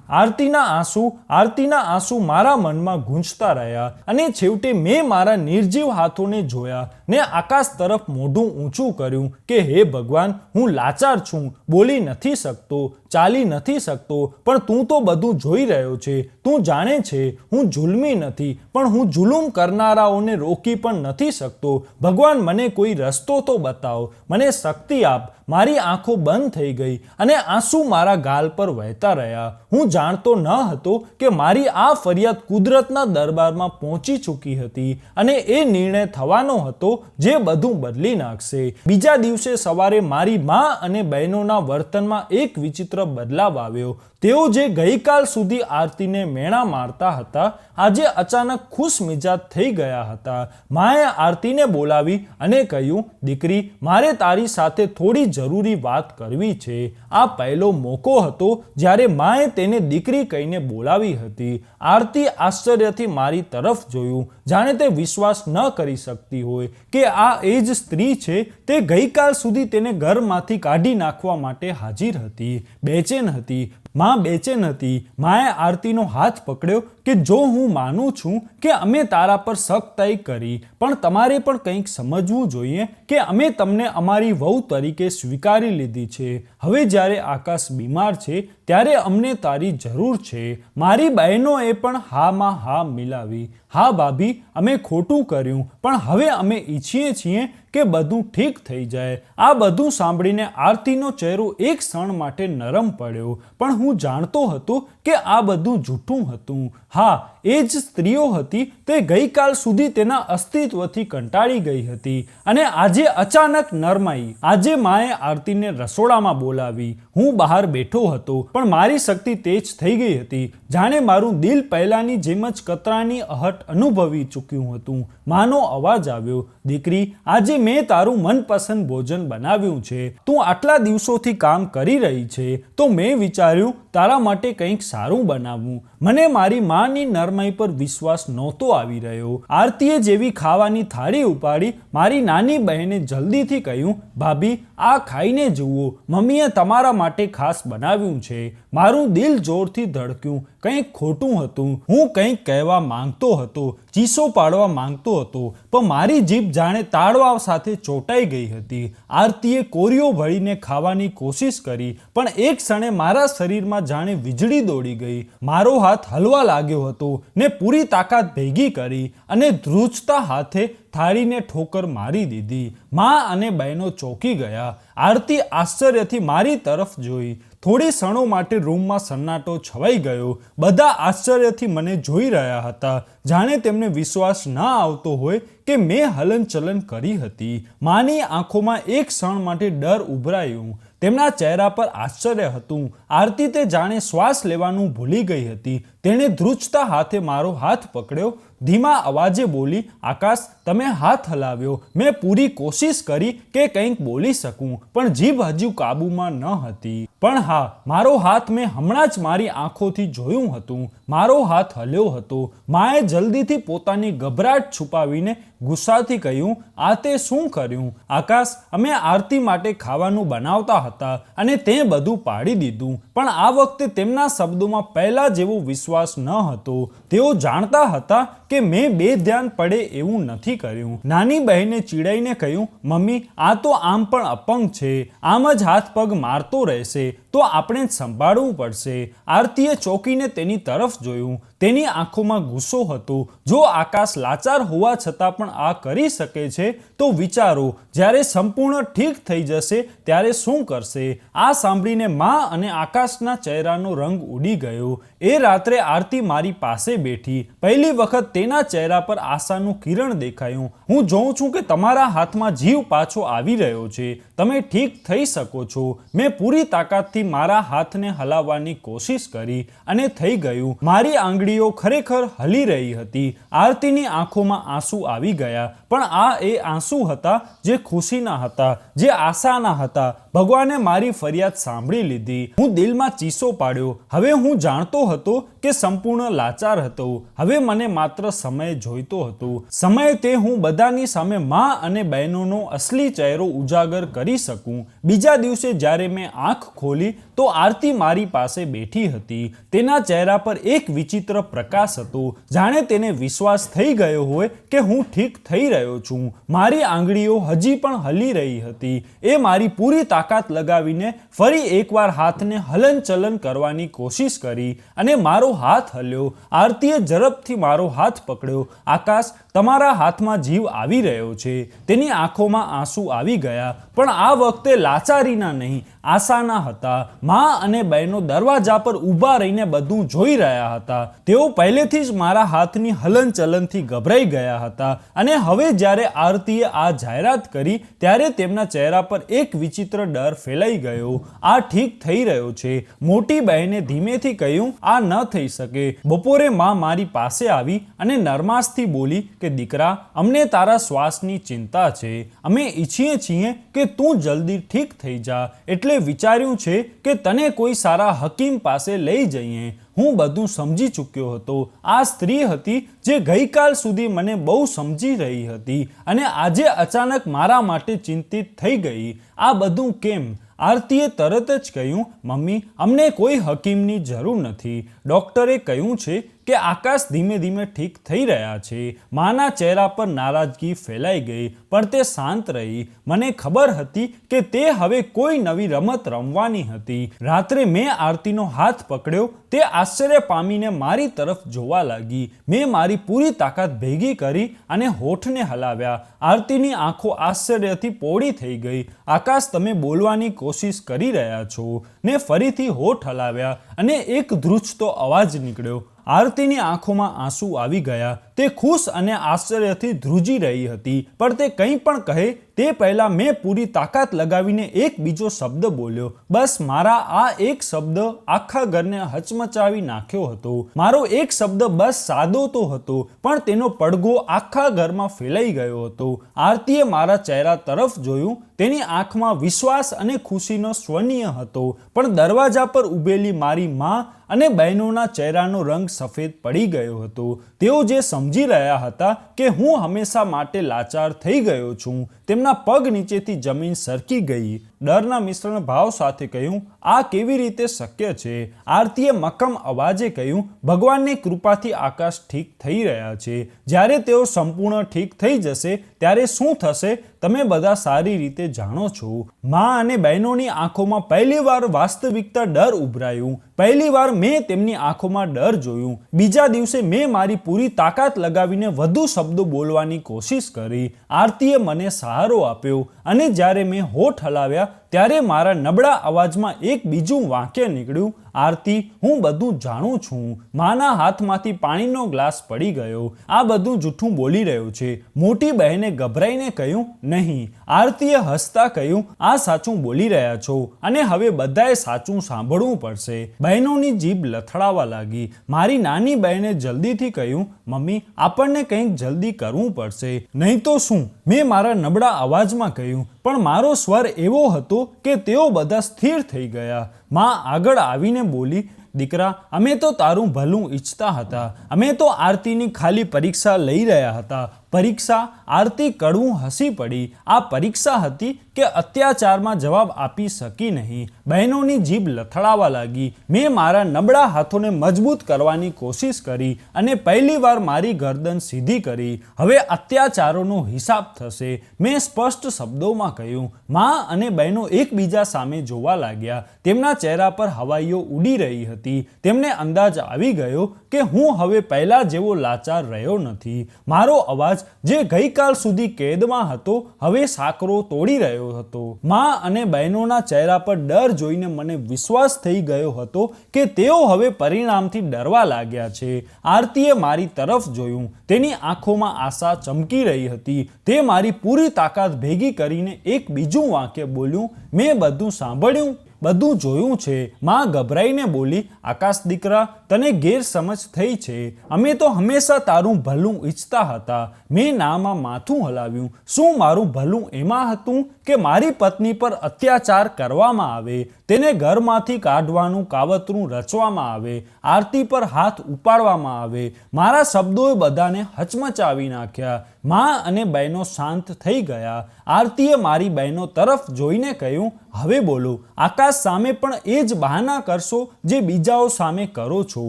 આરતીના આંસુ મારા મનમાં ગૂંજતા રહ્યા, અને છેવટે મેં મારા નિર્જીવ હાથોને જોયા ને આકાશ તરફ મોઢું ઊંચું કર્યું કે હે ભગવાન, હું લાચાર છું, બોલી નથી શકતો, ચાલી નથી શકતો, પણ તું તો બધું જોઈ રહ્યો છે. તું જાણે છે હું જુલ્મી નથી, પણ હું જુલુમ કરનારાઓને રોકી પણ નથી શકતો. ભગવાન, મને કોઈ રસ્તો તો બતાવો, મને શક્તિ આપ. મારી આંખો બંધ થઈ ગઈ અને આંસુ મારા ગાલ પર વહેતા રહ્યા. હું જાણતો ન હતો કે મારી આ ફરિયાદ કુદરતના દરબારમાં પહોંચી ચૂકી હતી, અને એ નિર્ણય થવાનો હતો જે બધું બદલી નાખશે. બીજા દિવસે સવારે મારી માં અને બહેનોના વર્તનમાં એક વિચિત્ર બદલાવ આવ્યો. તેઓ જે ગઈકાલ સુધી આરતીને મેણા મારતા હતા, આજે અચાનક ખુશ મિજાજ થઈ ગયા હતા. માએ આરતીને બોલાવી અને કહ્યું, દીકરી, મારે તારી સાથે થોડી જરૂરી વાત કરવી છે. આ પહેલો મોકો હતો જ્યારે માએ તેને દીકરી કહીને બોલાવી હતી. આરતી આશ્ચર્યથી મારી તરફ જોયું, જાણે તે વિશ્વાસ ન કરી શકતી હોય કે આ એ જ સ્ત્રી છે તે ગઈકાલ સુધી તેને ઘરમાંથી કાઢી નાખવા માટે હાજર હતી. બેચેન હતી. માં બેચેન હતી. માએ આરતીનો હાથ પકડ્યો કે જો હું માનું છું કે અમે તારા પર સખ્તાઈ કરી, પણ તમારે પણ કંઈક સમજવું જોઈએ કે અમે તમને અમારી વહુ તરીકે સ્વીકારી લીધી છે. હવે જ્યારે આકાશ બીમાર છે ત્યારે અમને તારી જરૂર છે. મારી બહેનોએ પણ હામાં હા મિલાવી. હા ભાભી, અમે ખોટું કર્યું, પણ હવે અમે ઈચ્છીએ છીએ કે બધું ઠીક થઈ જાય. આ બધું સાંભળીને આરતીનો ચહેરો એક ક્ષણ માટે નરમ પડ્યો, પણ હું જાણતો હતો કે આ બધું જૂઠું હતું. હા, એ જ સ્ત્રીઓ હતી તે ગઈકાલ સુધી તેના અસ્તિત્વથી કંટાળી ગઈ હતી, અને આજે અચાનક નરમાઈ. આજે માએ આરતીને રસોડામાં બોલાવી. હું બહાર બેઠો હતો, પણ મારી શક્તિ તેજ થઈ ગઈ હતી. જાણે મારું દિલ પહેલાની જેમ જ કતરાની ahટ અનુભવી ચૂક્યું હતું. માનો અવાજ આવ્યો, દીકરી, આજે મેં તારું મનપસંદ ભોજન બનાવ્યું છે. તું આટલા દિવસોથી કામ કરી રહી છે, તો મેં વિચાર્યું તારા માટે કંઈક સારું બનાવવું. મને મારી માની નરમાઈ પર વિશ્વાસ નહોતો આવી રહ્યો. આરતીએ જેવી ખાવાની થાળી ઉપાડી, મારી નાની બહેને જલ્દીથી કહ્યું, ભાભી, આ ખાઈને જુઓ, મમ્મીએ તમારા માટે ખાસ બનાવ્યું છે. મારું દિલ જોરથી ધડક્યું. કંઈક ખોટું હતું. હું કંઈક કહેવા માંગતો હતો, ચીસો પાડવા માંગતો હતો, પણ મારી જીભ જાણે તાળવા સાથે ચોંટાઈ ગઈ હતી. આરતીએ કોરીઓ ભળીને ખાવાની કોશિશ કરી, પણ એક ક્ષણે મારા શરીરમાં જાણે વીજળી દોડી ગઈ. મારો હાથ હલવા લાગ્યો હતો ને પૂરી તાકાત ભેગી કરી અને ધ્રુજતા હાથે થાળીને ઠોકર મારી દીધી. માં અને બહેનો ચોંકી ગયા. આરતી આશ્ચર્યથી મારી તરફ જોઈ. થોડી ક્ષણો માટે રૂમમાં સન્નાટો છવાઈ ગયો. બધા આશ્ચર્યથી મને જોઈ રહ્યા હતા, જાણે તેમને વિશ્વાસ ન આવતો હોય કે મેં હલનચલન કરી હતી. માની આંખોમાં એક ક્ષણ માટે ડર ઉભરાયું. તેમના ચહેરા પર આશ્ચર્ય હતું. આરતી તે જાણે શ્વાસ લેવાનું ભૂલી ગઈ હતી. તેણે ધ્રુજતા હાથે મારો હાથ પકડ્યો. ધીમા અવાજે બોલી, આકાશ, તમે હાથ હલાવ્યો. મેં પૂરી કોશિશ કરી કે કંઈક બોલી શકું, પણ જીભ હજુ કાબૂમાં ન હતી. પણ હા, મારો હાથ મેં હમણાં જ મારી આંખોથી જોયું હતું. મારો હાથ હલ્યો હતો. માએ જલ્દીથી પોતાની ગભરાટ છુપાવીને ગુસ્સાથી કહ્યું, આ તે શું કર્યું? આકાશ, અમે આરતી માટે ખાવાનું બનાવતા હતા અને તે બધું પાડી દીધું. પણ આ વખતે તેમના શબ્દોમાં પહેલા જેવો વિશ્વાસ ન હતો. તેઓ જાણતા હતા કે મેં બેધ્યાન પડે એવું નથી કર્યું. નાની બહેને ચીડાઈને કહ્યું, મમ્મી, આ તો આમ પણ અપંગ છે. આમ જ હાથ પગ મારતો રહેશે તો આપણે જ સંભાળવું પડશે. આરતીએ ચોંકીને તેની તરફ જોયું. તેની આંખોમાં ગુસ્સો હતો. જો આકાશ લાચાર હોવા છતાં પણ આ કરી શકે છે તો વિચારો, જ્યારે સંપૂર્ણ ઠીક થઈ જશે ત્યારે શું કરશે? આ સાંભળીને માં અને આકાશના ચહેરાનો રંગ ઉડી ગયો. એ રાત્રે આરતી મારી પાસે બેઠી. પહેલી વખત તેના ચહેરા પર આશાનું કિરણ દેખાયું. હું જોઉં છું કે તમારા હાથમાં જીવ પાછો આવી રહ્યો છે. તમે ઠીક થઈ શકો છો. મેં પૂરી તાકાતથી મારા હાથને હલાવવાની કોશિશ કરી અને થઈ ગયું. મારી આંગળીઓ ખરેખર હલી રહી હતી. આરતીની આંખોમાં આંસુ આવી ગયા. પણ આ એ આંસુ હતા જે ખુશીના હતા, જે આશાના હતા. ભગવાને મારી ફરિયાદ સાંભળી લીધી. હું દિલમાં ચીસો પાડ્યો. હવે હું જાણતો હતો કે સંપૂર્ણ લાચાર હતો. હવે મને માત્ર સમય જોઈતો હતો. સમય તે હું બધાની સામે માં અને બહેનોનો અસલી ચહેરો ઉજાગર કરી શકું. બીજા દિવસે જ્યારે મેં આંખ ખોલી તો આરતી મારી પાસે બેઠી હતી. તેના ચહેરા પર એક વિચિત્ર પ્રકાશ હતો. જાણે તેને વિશ્વાસ થઈ ગયો હોય કે હું ઠીક થઈ રહ્યો છું. મારી આંગળીઓ હજી પણ હલી રહી હતી. એ મારી પૂરી તાકાત લગાવીને ફરી એકવાર હાથને હલનચલન કરવાની કોશિશ કરી અને મારો હાથ હલ્યો. આરતીએ ઝડપથી મારો હાથ પકડ્યો. આકાશ, તમારા હાથમાં જીવ આવી રહ્યો છે. તેની આંખોમાં આંસુ આવી ગયા. પણ આ વખતે લાચારીના નહીં, આશાના હતા. માં અને બહેનો દરવાજા પર ઊભા રહીને બધું જોઈ રહ્યા હતા. તેઓ પહેલેથી જ મારા હાથની હલનચલનથી ગભરાઈ ગયા હતા. અને હવે જ્યારે આરતીએ આ જાહેરાત કરી ત્યારે તેમના ચહેરા પર એક વિચિત્ર ડર ફેલાઈ ગયો. આ ઠીક થઈ રહ્યો છે. મોટી બહેને ધીમેથી કહ્યું, આ ન થઈ શકે. બપોરે માં મારી પાસે આવી અને નરમાશથી બોલી કે દીકરા, અમને તારા શ્વાસની ચિંતા છે. અમે ઈચ્છીએ છીએ કે તું જલ્દી ઠીક થઈ જા. એટલે વિચાર્યું છે કે તને કોઈ સારા હકીમ પાસે લઈ જઈએ. હું બધું સમજી ચૂક્યો હતો. આ સ્ત્રી હતી જે ગઈકાલ સુધી મને બહુ સમજી રહી હતી અને આજે અચાનક મારા માટે ચિંતિત થઈ ગઈ. આ બધું કેમ? આરતીએ તરત જ કહ્યું, મમ્મી, અમને કોઈ હકીમની જરૂર નથી. ડૉક્ટરે કહ્યું છે કે આકાશ ધીમે ધીમે ઠીક થઈ રહ્યા છે. માના ચહેરા પર નારાજગી ફેલાઈ ગઈ, પણ તે શાંત રહી. મને ખબર હતી કે તે હવે કોઈ નવી રમત રમવાની હતી. રાત્રે મેં આરતીનો હાથ પકડ્યો. તે આશ્ચર્ય પામીને મારી તરફ જોવા લાગી. મેં મારી પૂરી તાકાત ભેગી કરી અને હોઠને હલાવ્યા. આરતીની આંખો આશ્ચર્યથી પહોળી થઈ ગઈ. આકાશ, તમે બોલવાની કોશિશ કરી રહ્યા છો. ને ફરીથી હોઠ હલાવ્યા અને એક ધ્રુજતો અવાજ નીકળ્યો. આરતીની આંખોમાં આંસુ આવી ગયા. તે ખુશ અને આશ્ચર્યથી ધ્રુજી રહી હતી. પણ તે કંઈ પણ કહે તે પહેલાં મેં પૂરી તાકાત લગાવીને એક બીજો શબ્દ બોલ્યો. બસ મારા આ એક શબ્દ આખા ઘરને હચમચાવી નાખ્યો હતો. મારો એક શબ્દ બસ સાદો તો હતો, પણ તેનો પડઘો આખા ઘરમાં ફેલાઈ ગયો હતો. આરતીએ મારા ચહેરા તરફ જોયું. તેની આંખમાં વિશ્વાસ અને ખુશીનો સ્વનીય હતો. પણ દરવાજા પર ઊભેલી મારી માં અને બહેનોના ચહેરાનો રંગ સફેદ પડી ગયો હતો. તેઓ જે સમજી રહ્યા હતા કે હું હંમેશા માટે લાચાર થઈ ગયો છું. તેમના પગ નીચેથી જમીન સરકી ગઈ. ડરના મિશ્રણ ભાવ સાથે કહ્યું, આ કેવી રીતે શક્ય છે? આરતીએ મક્કમ અવાજે કહ્યું, ભગવાનની કૃપાથી આકાશ ઠીક થઈ રહ્યા છે. જ્યારે તેઓ સંપૂર્ણ ઠીક થઈ જશે ત્યારે શું થશે તમે બધા સારી રીતે જાણો છો. માં અને બહેનોની આંખોમાં પહેલીવાર વાસ્તવિકતા ડર ઉભરાયું. પહેલીવાર મેં તેમની આંખોમાં ડર જોયું. બીજા દિવસે મેં મારી પૂરી તાકાત લગાવીને વધુ શબ્દો બોલવાની કોશિશ કરી. આરતીએ મને સહારો આપ્યો અને જ્યારે મેં હોઠ હલાવ્યા ત્યારે મારા નબળા અવાજમાં એક બીજું વાક્ય નીકળ્યું, આરતી, હું બધું જાણું છું. માના હાથમાંથી પાણીનો ગ્લાસ પડી ગયો. આ બધું જૂઠું બોલી રહ્યો છે. મોટી બહેને ગભરાઈને કહ્યું, નહીં. આરતીએ હસતા કહ્યું, આ સાચું બોલી રહ્યા છો અને હવે બધાએ સાચું સાંભળવું પડશે. બહેનોની જીભ લથડાવા લાગી. મારી નાની બહેને જલ્દીથી કહ્યું, મમ્મી, આપણને કંઈક જલ્દી કરવું પડશે, નહીં તો શું? મેં મારા નબળા અવાજમાં કહ્યું, પણ મારો સ્વર એવો હતો કે તેઓ બધા સ્થિર થઈ ગયા. માં આગળ આવીને બોલી, દીકરા, અમે તો તારું ભલું ઈચ્છતા હતા. અમે તો આરતીની ખાલી પરીક્ષા લઈ રહ્યા હતા. પરીક્ષા? આરતી કડવું હસી પડી. આ પરીક્ષા હતી કે અત્યાચારમાં જવાબ આપી શકી નહીં. બહેનોની જીભ લથડાવા લાગી. મેં મારા નબળા હાથોને મજબૂત કરવાની કોશિશ કરી અને પહેલીવાર મારી ગરદન સીધી કરી. હવે અત્યાચારોનો હિસાબ થશે, મેં સ્પષ્ટ શબ્દોમાં કહ્યું. માં અને બહેનો એકબીજા સામે જોવા લાગ્યા. તેમના ચહેરા પર હવાઈઓ ઉડી રહી હતી. તેમને અંદાજ આવી ગયો કે હું હવે પહેલા જેવો લાચાર રહ્યો નથી. મારો અવાજ જે ગઈકાલ સુધી કેદમાં હતો હવે સાકરો તોડી રહ્યો હતો. માં અને બહેનોના ચહેરા પર ડર જોઈને મને વિશ્વાસ થઈ ગયો હતો કે તેઓ હવે પરિણામથી ડરવા લાગ્યા છે. આરતીએ મારી તરફ જોયું. તેની આંખોમાં આશા ચમકી રહી હતી. તે મારી પૂરી તાકાત ભેગી કરીને એક બીજું વાક્ય બોલ્યું, મેં બધું સાંભળ્યું, બધું જોયું છે. માં ગભરાઈને બોલી, આકાશ દીકરા, તને ગેરસમજ થઈ છે. અમે તો હંમેશા તારું ભલું ઈચ્છતા હતા. મેં નામાં માથું હલાવ્યું. શું મારું ભલું એમાં હતું કે મારી પત્ની પર અત્યાચાર કરવામાં આવે, તેને ઘરમાંથી કાઢવાનું કાવતરું રચવામાં આવે, આરતી પર હાથ ઉપાડવામાં આવે? મારા શબ્દોએ બધાને હચમચાવી નાખ્યા. માં અને બહેનો શાંત થઈ ગયા. આરતીએ મારી બહેનો તરફ જોઈને કહ્યું, હવે બોલો. આકાશ સામે પણ એ જ બહાના કરશો જે બીજાઓ સામે કરો છો.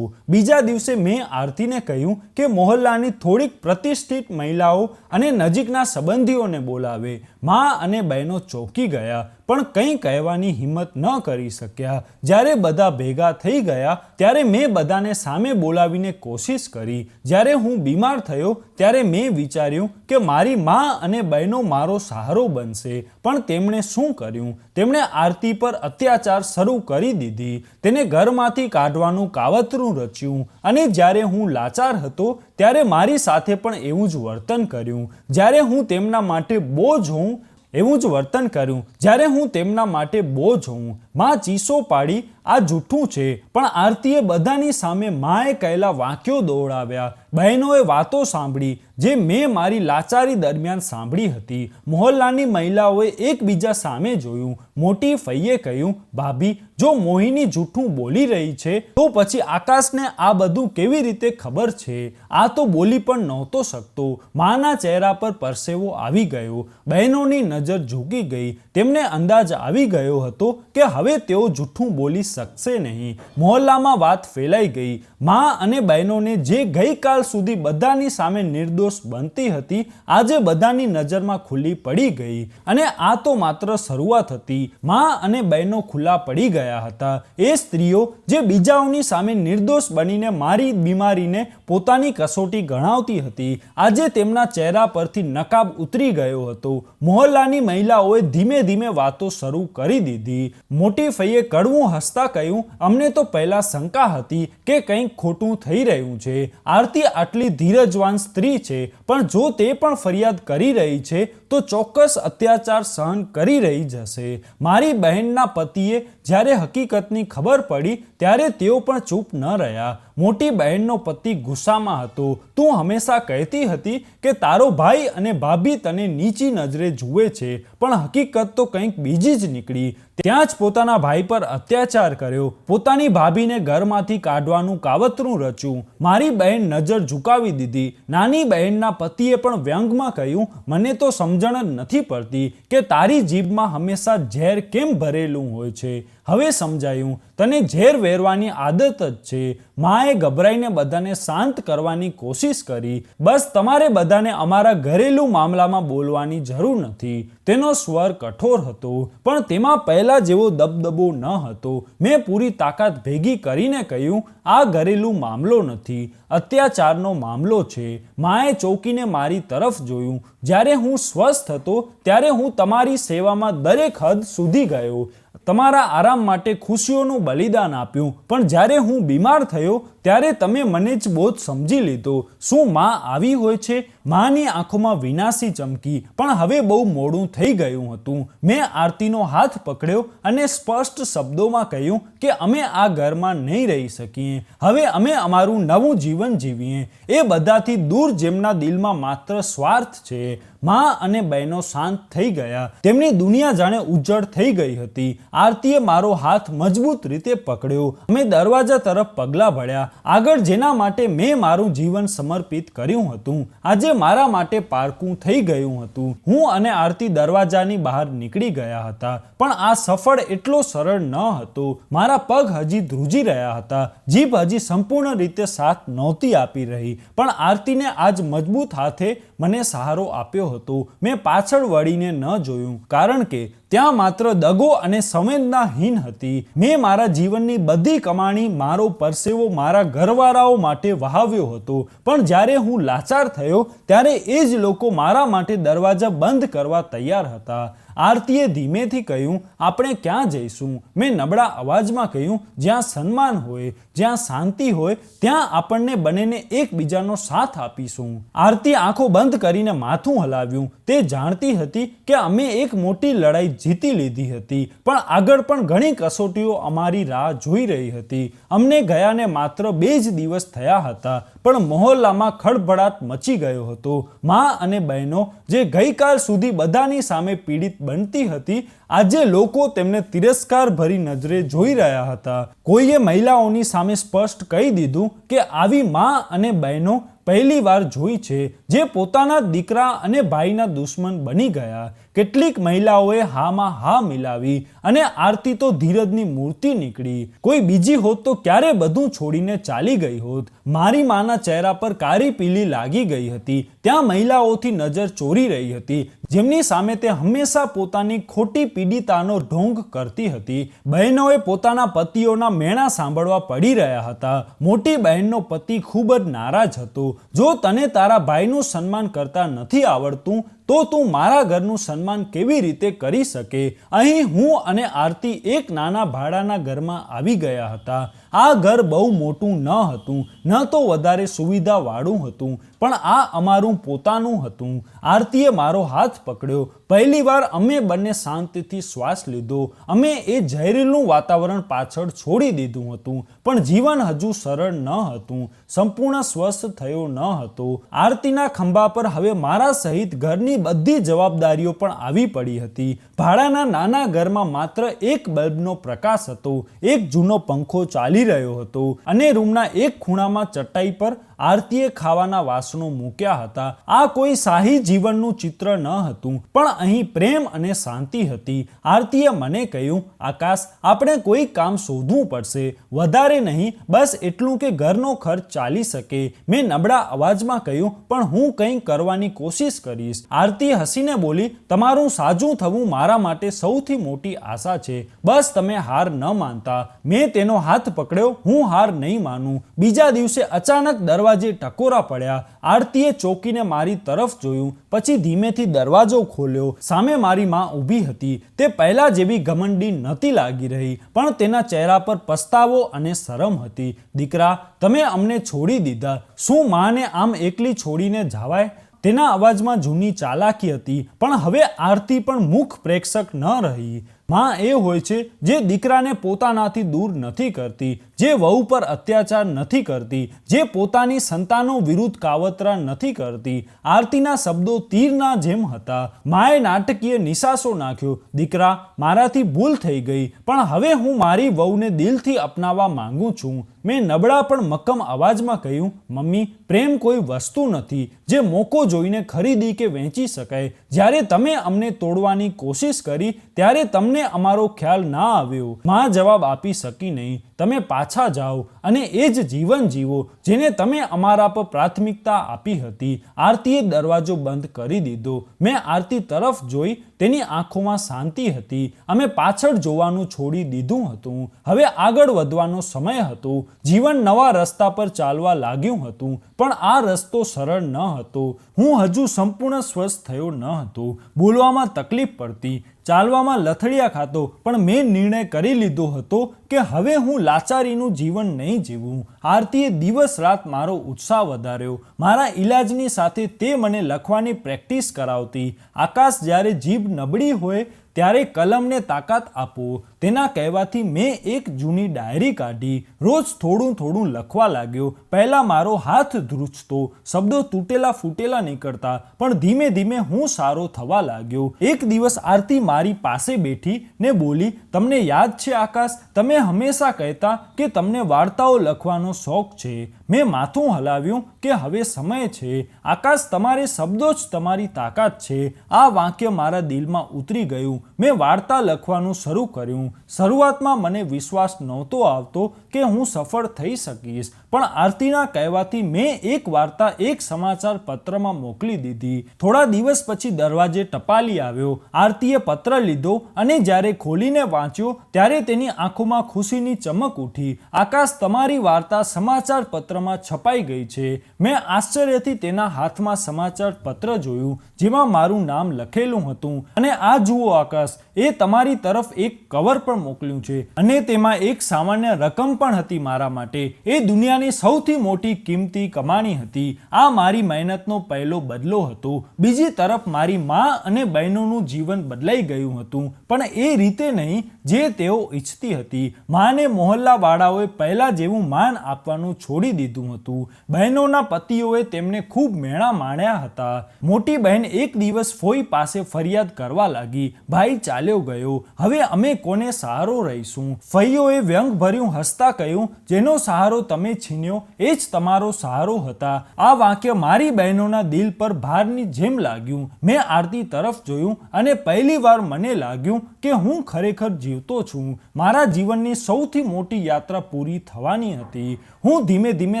બીજા દિવસે મેં આરતીને કહ્યું કે મોહલ્લાની થોડીક પ્રતિષ્ઠિત મહિલાઓ અને નજીકના સંબંધીઓને બોલાવે. માં અને બહેનો ચોંકી ગયા પણ કંઈ કહેવાની હિંમત ન કરી શક્યા. જ્યારે બધા ભેગા થઈ ગયા ત્યારે મેં બધાને સામે બોલાવીને કોશિશ કરી. જ્યારે હું બીમાર થયો ત્યારે મેં વિચાર્યું કે મારી માં અને બહેનો મારો સહારો બનશે, પણ તેમણે શું કર્યું? તેમણે આરતી પર અત્યાચાર શરૂ કરી દીધી. તેને ઘરમાંથી કાઢવાનું કાવતરું રચ્યું અને જ્યારે હું લાચાર હતો ત્યારે મારી સાથે પણ એવું જ વર્તન કર્યું. જ્યારે હું તેમના માટે બોજ હોઉં એવું જ વર્તન કર્યું. જ્યારે હું તેમના માટે બોજ હોઉં. માં ચીસો પાડી, આ જૂઠું છે. પણ આરતીએ બધાની સામે માએ કહેલા વાક્યો દોડાવ્યા. બહેનોએ વાતો સાંભળી જે મેં મારી લાચારી દરમિયાન સાંભળી હતી. મોહલ્લાની મહિલાઓએ એકબીજા સામે જોયું. મોટી ફઈએ કહ્યું, ભાભી, જો મોહિની જૂઠું બોલી રહી છે તો પછી આકાશને આ બધું કેવી રીતે ખબર છે? આ તો બોલી પણ નહોતો શકતો. માના ચહેરા પર પરસેવો આવી ગયો. બહેનોની નજર ઝૂકી ગઈ. તેમને અંદાજ આવી ગયો હતો કે હવે તેઓ જૂઠું બોલી શકશે નહીં. મોહલ્લામાં વાત ફેલાઈ ગઈ. માં અને બહેનોને જે ગઈકાલ સુધી બધાની સામે નિર્દોષ બનતી હતી આજે બધાની નજરમાં ખુલ્લી પડી ગઈ. અને આ તો માત્ર શરૂઆત હતી. માં અને બહેનો ખુલ્લા પડી ગયા હતા. એ સ્ત્રીઓ જે બીજાઓની સામે નિર્દોષ બનીને મારી બીમારીને પોતાની કસોટી ગણાવતી હતી આજે તેમના ચહેરા પરથી નકાબ ઉતરી ગયો હતો. મોહલ્લાની મહિલાઓએ ધીમે ધીમે વાતો શરૂ કરી દીધી. મોટી ફઈએ કડવું હસતા કહ્યું, અમને તો પહેલા શંકા હતી કે કંઈક ખોટું થઈ રહ્યું છે. આરતી આટલી ધીરજવાન સ્ત્રી છે પણ જો તે પણ ફરિયાદ કરી રહી છે તો ચોક્કસ અત્યાચાર સહન કરી રહી જશે. મારી બહેનના પતિએ જ્યારે હકીકતની ખબર પડી ત્યારે તેઓ પણ ચૂપ ન રહ્યા. મોટી બહેનનો પતિ ગુસ્સામાં હતો. તું હંમેશા કહેતી હતી કે તારો ભાઈ અને ભાભી તને નીચી નજરે જુએ છે, પણ હકીકત તો કંઈક બીજી જ નીકળી. ત્યાં જ પોતાના ભાઈ પર અત્યાચાર કર્યો. પોતાની ભાભીને ઘરમાંથી કાઢવાનું કાવતરું રચ્યું. મારી બહેન નજર ઝુકાવી દીધી. નાની બહેનના પતિએ પણ વ્યંગમાં કહ્યું, મને તો સમજણ જ નથી પડતી કે તારી જીભમાં હંમેશા ઝેર કેમ ભરેલું હોય છે. હવે સમજાયું, તને ઝેર વેરવાની આદત જ છે. માએ ગભરાઈને બધાને શાંત કરવાની કોશિશ કરી. બસ તમારે બધાને અમારા ઘરેલું મામલામાં બોલવાની જરૂર નથી. તેનો સ્વર કઠોર હતો, પણ તેમાં પહેલા જેવો દબદબો ન હતો. મેં પૂરી તાકાત ભેગી કરીને કહ્યું, આ ઘરેલું મામલો નથી, અત્યાચારનો મામલો છે. માએ ચોંકીને મારી તરફ જોયું. જ્યારે હું સ્વસ્થ હતો ત્યારે હું તમારી સેવામાં દરેક હદ સુધી ગયો, તમારા આરામ માટે ખુશીઓનું બલિદાન આપ્યું. પણ જ્યારે હું બીમાર થયો ત્યારે તમે મને જ બોધ સમજી લીધો. શું માં આવી હોય છે? માની આંખોમાં વિનાશી ચમકી. પણ હવે બહુ મોડું થઈ ગયું હતું. મેં આરતીનો હાથ પકડ્યો અને સ્પષ્ટ શબ્દોમાં કહ્યું કે અમે આ ઘરમાં નહીં રહી શકીએ. હવે અમે અમારું નવું જીવન જીવીએ, એ બધાથી દૂર જેમના દિલમાં માત્ર સ્વાર્થ છે. માં અને બહેનો શાંત થઈ ગયા. તેમની દુનિયા જાણે ઉજ્જડ થઈ ગઈ હતી. આરતીએ મારો હાથ મજબૂત રીતે પકડ્યો. અમે દરવાજા તરફ પગલાં ભર્યા, આગળ જેના માટે મેં મારું જીવન સમર્પિત કર્યું હતું આજે મારા માટે પારકું થઈ ગયું હતું. હું અને આરતી દરવાજાની બહાર નીકળી ગયા હતા, પણ આ સફળ એટલો સરળ ન હતો. મારા પગ હજી ધ્રુજી રહ્યા હતા, જીભ હજી સંપૂર્ણ રીતે સાથ નહોતી આપી રહી, પણ આરતીને આજ મજબૂત હાથે મને સહારો આપ્યો હતો. મેં પાછળ વળીને ન જોયું, કારણ કે ત્યાં માત્ર દગો અને સંવેદનાહીન હતી. મેં મારા જીવનની બધી કમાણી, મારો પરસેવો મારા ઘરવાળાઓ માટે વહાવ્યો હતો, પણ જ્યારે હું લાચાર થયો ત્યારે એ જ લોકો મારા માટે દરવાજા બંધ કરવા તૈયાર હતા. આરતીએ ધીમેથી કહ્યું, આપણે ક્યાં જઈશું? મેં નબળા અવાજમાં કહ્યું, જ્યાં સન્માન હોય, જ્યાં શાંતિ હોય, ત્યાં આપણને બંનેને એકબીજાનો સાથ આપીશું. આરતી આંખો બંધ કરીને માથું હલાવ્યું. તે જાણતી હતી કે અમે એક મોટી લડાઈ જીતી લીધી હતી, પણ આગળ પણ ઘણી કસોટીઓ અમારી રાહ જોઈ રહી હતી. અમને ગયાને માત્ર 2 જ દિવસ થયા હતા, પણ મહોલ્લામાં ખળભળાટ મચી ગયો હતો. મા અને બહેનો જે ગઈકાલ સુધી બધાની સામે પીડિત બનતી હતી, આજે લોકો તેમને તિરસ્કાર ભરી નજરે જોઈ રહ્યા હતા. કોઈએ મહિલાઓની સામે સ્પષ્ટ કહી દીધું કે આવી મા અને બહેનો પહેલી વાર જોઈ છે જે પોતાના દીકરા અને ભાઈના દુશ્મન બની ગયા. કેટલીક મહિલાઓએ હામાં હા મિલાવી અને આરતી તો ધીરજની મૂર્તિ નીકળી. કોઈ બીજી હોત તો ક્યારે બધું છોડીને ચાલી ગઈ હોત. મારી માના ચહેરા પર કાળી પીલી લાગી ગઈ હતી. ત્યાં મહિલાઓથી નજર ચોરી રહી હતી, જેમની સામે તે હંમેશા પોતાની ખોટી પીડિતાનો ઢોંગ કરતી હતી. બહેનોએ પોતાના પતિઓના મેણા સાંભળવા પડી રહ્યા હતા. મોટી બહેનનો પતિ ખૂબ જ નારાજ હતો. જો તને તારા ભાઈનું સન્માન કરતા નથી આવડતું તો તું મારા ઘરનું સન્માન કેવી રીતે કરી શકે? અહીં હું અને આરતી એક નાના ભાડાના ઘરમાં આવી ગયા હતા. આ ઘર બહુ મોટું ન હતું, ન તો વધારે સુવિધાવાળું હતું, પણ આ અમારું પોતાનું હતું. આરતીએ મારો હાથ પકડ્યો. પહેલીવાર અમે બંને શાંતિથી શ્વાસ લીધો. અમે એ ઝેરીલું વાતાવરણ પાછળ છોડી દીધું હતું, પણ જીવન હજુ સરળ ન હતું, સંપૂર્ણ સ્વસ્થ થયો ન હતો. આરતીના ખંભા પર હવે મારા સહિત ઘરની બધી જવાબદારીઓ પણ આવી પડી હતી. ભાડાના નાના ઘરમાં માત્ર એક બલ્બનો પ્રકાશ હતો, એક જૂનો પંખો ચાલી રહ્યો હતો અને રૂમના એક ખૂણામાં ચટાઈ પર આરતીએ ખાવાના વાસણો મૂક્યા હતા. આ કોઈ શાહી જીવનનું ચિત્ર ન હતું, પણ અહીં પ્રેમ અને શાંતિ હતી. આરતીએ મને કહ્યું, આકાશ, આપણે કોઈ કામ શોધવું પડશે, વધારે નહીં, બસ એટલું કે ઘરનો ખર્ચ ચાલી શકે. મેં નબળા અવાજમાં કહ્યું, પણ હું કંઈ કરવાની કોશિશ કરીશ. આરતી હસીને બોલી, તમારું સાજું થવું મારા માટે સૌથી મોટી આશા છે. બસ તમે હાર ન માનતા. મેં તેનો હાથ પકડ્યો. હું હાર નહીં માનું. બીજા દિવસે અચાનક દરવાજે ટકોરા પડ્યા. આરતીએ ચોંકીને મારી તરફ જોયું, પછી ધીમેથી દરવાજો ખોલ્યો. સામે મારી માં ઊભી હતી. તે પહેલા જેવી ઘમંડી નહોતી લાગી રહી, પણ તેના ચહેરા પર પસ્તાવો અને શરમ હતી. દીકરા, તમે અમને છોડી દીધા. શું માને આમ એકલી છોડીને જવાય? તેના અવાજમાં જૂની ચાલાકી હતી, પણ હવે આરતી પણ મુખ પ્રેક્ષક ન રહી. માં એ હોય છે જે દીકરાને પોતાનાથી દૂર નથી કરતી, જે વહુ પર અત્યાચાર નથી કરતી, જે પોતાની સંતાનો વિરુદ્ધ કાવતરા નથી કરતી. આરતીના શબ્દો તીરના જેમ હતા. માએ નાટકીય નિશાસો નાખ્યો, દીકરા, મારાથી ભૂલ થઈ ગઈ, પણ હવે હું મારી વહુને દિલથી અપનાવવા માંગુ છું. મેં નબળા પણ મક્કમ અવાજમાં કહ્યું, મમ્મી, પ્રેમ કોઈ વસ્તુ નથી જે મોકો જોઈને ખરીદી કે વેચી શકાય. જ્યારે તમે અમને તોડવાની કોશિશ કરી ત્યારે તમને અમારો ખ્યાલ ના આવ્યો. માં જવાબ આપી શકી નહીં. તમે પાછા જાઓ અને એ જ જીવન જીવો જેને તમે અમારા પર પ્રાથમિકતા આપી હતી. આરતીએ દરવાજો બંધ કરી દીધો. મેં આરતી તરફ જોઈ. તેની આંખોમાં શાંતિ હતી. અમે પાછળ જોવાનું છોડી દીધું હતું. હવે આગળ વધવાનો સમય હતો. જીવન નવા રસ્તા પર ચાલવા લાગ્યું હતું, પણ આ રસ્તો સરળ ન હતો. હું હજુ સંપૂર્ણ સ્વસ્થ થયો ન હતો. બોલવામાં તકલીફ પડતી, ચાલવામાં લથડિયા ખાતો, પણ મેં નિર્ણય કરી લીધો હતો કે હવે હું લાચારીનું જીવન નહીં જીવું. આરતીએ દિવસ રાત મારો ઉત્સાહ વધાર્યો. મારા ઈલાજની સાથે તે મને લખવાની પ્રેક્ટિસ કરાવતી. આકાશ, જ્યારે જીભ નબળી હોય ત્યારે કલમને તાકાત આપો. તેના કહેવાથી મેં એક જૂની ડાયરી કાઢી. રોજ થોડું થોડું લખવા લાગ્યો. પહેલાં મારો હાથ ધ્રુજતો, શબ્દો તૂટેલા ફૂટેલા નીકળતા, પણ ધીમે ધીમે હું સારો થવા લાગ્યો. એક દિવસ આરતી મારી પાસે બેઠી ને બોલી, તમને યાદ છે આકાશ, તમે હંમેશા કહેતા કે તમને વાર્તાઓ લખવાનો શોખ છે. મેં માથું હલાવ્યું કે હવે સમય છે. આકાશ, તમારે શબ્દો જ તમારી તાકાત છે. આ વાક્ય મારા દિલમાં ઉતરી ગયું. મેં વાર્તા લખવાનું શરૂ કર્યું. શરૂઆતમાં મને વિશ્વાસ નહોતો આવતો કે હું સફળ થઈ શકીશ, પણ આરતીના કહેવાથી મેં એક વાર્તા એક સમાચાર પત્રમાં મોકલી દીધી. થોડા દિવસ પછી દરવાજે ટપાલી આવ્યો. આરતીએ પત્ર લીધો અને જ્યારે ખોલીને વાંચ્યો ત્યારે તેની આંખોમાં ખુશીની ચમક ઉઠી. આકાશ, તમારી વાર્તા સમાચાર પત્રમાં છપાઈ ગઈ છે. મેં આશ્ચર્યથી તેના હાથમાં સમાચાર પત્ર જોયું જેમાં મારું નામ લખેલું હતું. અને આ જુઓ આકાશ, એ તમારી તરફ એક કવર પણ મોકલ્યું છે અને તેમાં એક સામાન્ય રકમ પણ હતી મારા માટે. એ દુનિયાની સૌથી મોટી કિંમતી કમાણી હતી. આ મારી મહેનતનો પહેલો બદલો હતો. બીજી તરફ મારી મા અને બહેનોનું જીવન બદલાઈ ગયું હતું, પણ એ રીતે નહીં જે તેઓ ઈચ્છતી હતી. માને મોહલ્લાવાળાઓએ પહેલા જેવું માન આપવાનું છોડી દીધું હતું. બહેનોના પતિઓએ તેમને ખૂબ મેણા માણ્યા હતા. મોટી બહેન એક દિવસ ફોઈ પાસે ફરિયાદ કરવા લાગી, ભાઈ ચાલ્યો ગયો, હવે અમે કોને સહારો રહીશું? ફઈઓએ વ્યંગભર્યું હસતા કહ્યું, જેનો સહારો તમે છીન્યો એ જ તમારો સહારો હતા. આ વાક્ય મારી બહેનોના દિલ પર ભારની જેમ લાગ્યું. મેં આરતી તરફ જોયું અને પહેલીવાર મને લાગ્યું કે હું ખરેખર જીવતો છું. મારા જીવનની સૌથી મોટી યાત્રા પૂરી થવાની હતી. હું ધીમે ધીમે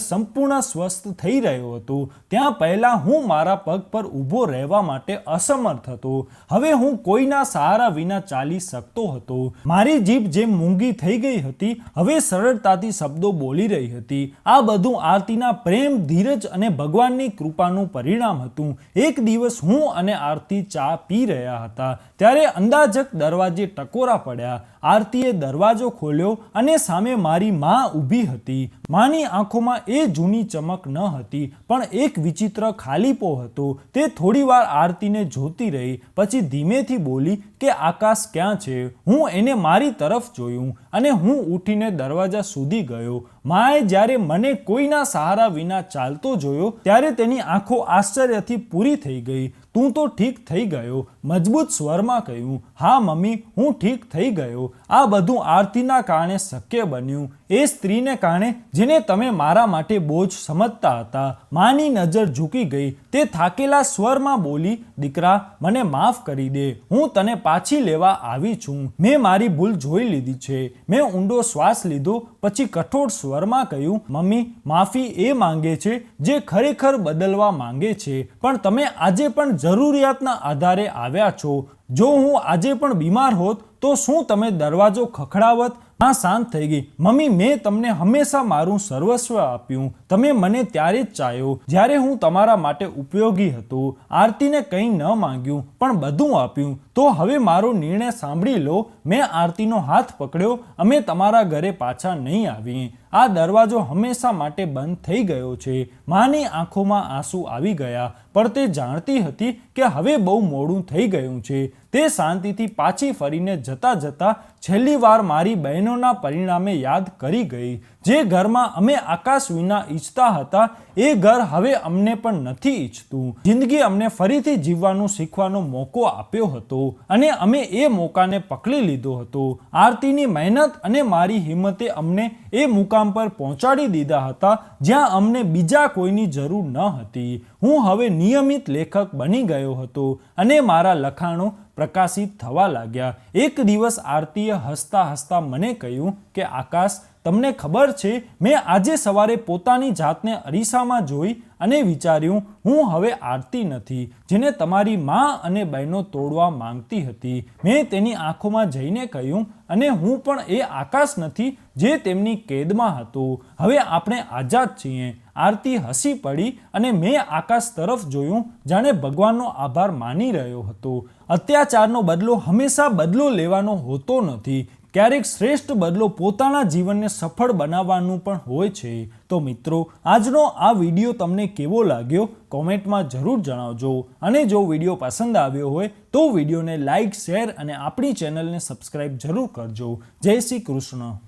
સંપૂર્ણ સ્વસ્થ થઈ રહ્યો હતો. ત્યાં પહેલા હું મારા પગ પર ઊભો રહેવા માટે અસમર્થ હતો. હવે હું કોઈના સહારા વિના ચાલી શકતો હતો. મારી જીભ જેમ મૂંગી થઈ ગઈ હતી, હવે સરળતાથી શબ્દો બોલી રહી હતી. આ બધું આરતીના પ્રેમ, ધીરજ અને ભગવાનની કૃપાનું પરિણામ હતું. એક દિવસ હું અને આરતી ચા પી રહ્યા હતા ત્યારે અંદાજક દરવાજે ટકોરા પડ્યા. આરતીએ દરવાજો ખોલ્યો અને સામે મારી માં ઊભી હતી. માની આંખોમાં એ જૂની ચમક ન હતી, પણ એક વિચિત્ર ખાલીપો હતો. તે થોડીવાર આરતીને જોતી રહી, પછી ધીમેથી બોલી કે આકાશ ક્યાં છે? હું એને મારી તરફ જોયું અને હું ઉઠીને દરવાજા સુધી ગયો. માએ જ્યારે મને કોઈના સહારા વિના ચાલતો જોયો ત્યારે તેની આંખો આશ્ચર્યથી પૂરી થઈ ગઈ. તું તો ઠીક થઈ ગયો, મજબૂત સ્વરમાં કહ્યું. હા મમ્મી, હું ઠીક થઈ ગયો. આ બધું આરતીના કારણે શક્ય બન્યું. એ સ્ત્રીને કારણે જેને તમે મારા માટે બોજ સમજતા હતા. માની નજર ઝૂકી ગઈ. તે થાકેલા સ્વરમાં બોલી, દીકરા, મને માફ કરી દે. હું તને પાછી લેવા આવી છું. મેં મારી ભૂલ જોઈ લીધી છે. મેં ઊંડો શ્વાસ લીધો, પછી કઠોર સ્વરમાં કહ્યું, મમ્મી, માફી એ માંગે છે જે ખરેખર બદલવા માંગે છે. પણ તમે આજે પણ જરૂરિયાતના આધારે આવ્યા છો. જો હું આજે પણ બીમાર હોત તો શું તમે દરવાજો ખખડાવત? માં શાંત થઈ ગઈ. મમ્મી, મેં તમને હંમેશા મારું સર્વસ્વ આપ્યું. તમે મને ત્યારે જ ચાહ્યો જ્યારે હું તમારા માટે ઉપયોગી હતો. આરતીને કંઈ ન માંગ્યું પણ બધું આપ્યું. તો હવે મારો નિર્ણય સાંભળી લો. મેં આરતીનો હાથ પકડ્યો. અમે તમારા ઘરે પાછા નહીં આવીએ. આ દરવાજો હંમેશા માટે બંધ થઈ ગયો છે. માની આંખોમાં આંસુ આવી ગયા, પણ તે જાણતી હતી કે હવે બહુ મોડું થઈ ગયું છે. તે શાંતિથી પાછી ફરીને જતા જતા છેલ્લી વાર મારી બહેનોના પરિણામે યાદ કરી ગઈ. જે ઘરમાં અમે આકાશ વિના ઈચ્છતા હતા એ ઘર હવે અમને પણ નથી ઈચ્છતું. જિંદગી અમને ફરીથી જીવવાનું શીખવાનો મોકો આપ્યો હતો અને અમે એ મોકાને પકડી લીધો હતો. આરતીની મહેનત અને મારી હિંમતે અમને એ મુકામ પર પહોંચાડી દીધા હતા જ્યાં અમને બીજા કોઈની જરૂર ન હતી. હું હવે નિયમિત લેખક બની ગયો હતો અને મારા લખાણો પ્રકાશિત થવા લાગ્યા. એક દિવસ આરતીએ હસતા હસતા મને કહ્યું કે આકાશ, તમને ખબર છે, મેં આજે સવારે પોતાની જાતને અરીસામાં જોઈ અને વિચાર્યું, હું હવે આરતી નથી જેને તમારી મા અને બહેનો તોડવા માંગતી હતી. મેં તેની આંખોમાં જઈને કહ્યું, અને હું પણ એ આકાશ નથી જે તેમની કેદમાં હતો. હવે આપણે આઝાદ છીએ. આરતી હસી પડી અને મેં આકાશ તરફ જોયું, જાણે ભગવાનનો આભાર માની રહ્યો હતો. અત્યાચારનો બદલો હંમેશા બદલો લેવાનો હોતો નથી. ક્યારેક શ્રેષ્ઠ બદલો પોતાના જીવનને સફળ બનાવવાનું પણ હોય છે. તો મિત્રો, આજનો આ વિડીયો તમને કેવો લાગ્યો કોમેન્ટમાં જરૂર જણાવજો. અને જો વિડીયો પસંદ આવ્યો હોય તો વિડીયોને લાઇક, શેર અને આપણી ચેનલને સબસ્ક્રાઇબ જરૂર કરજો. જય શ્રી કૃષ્ણ.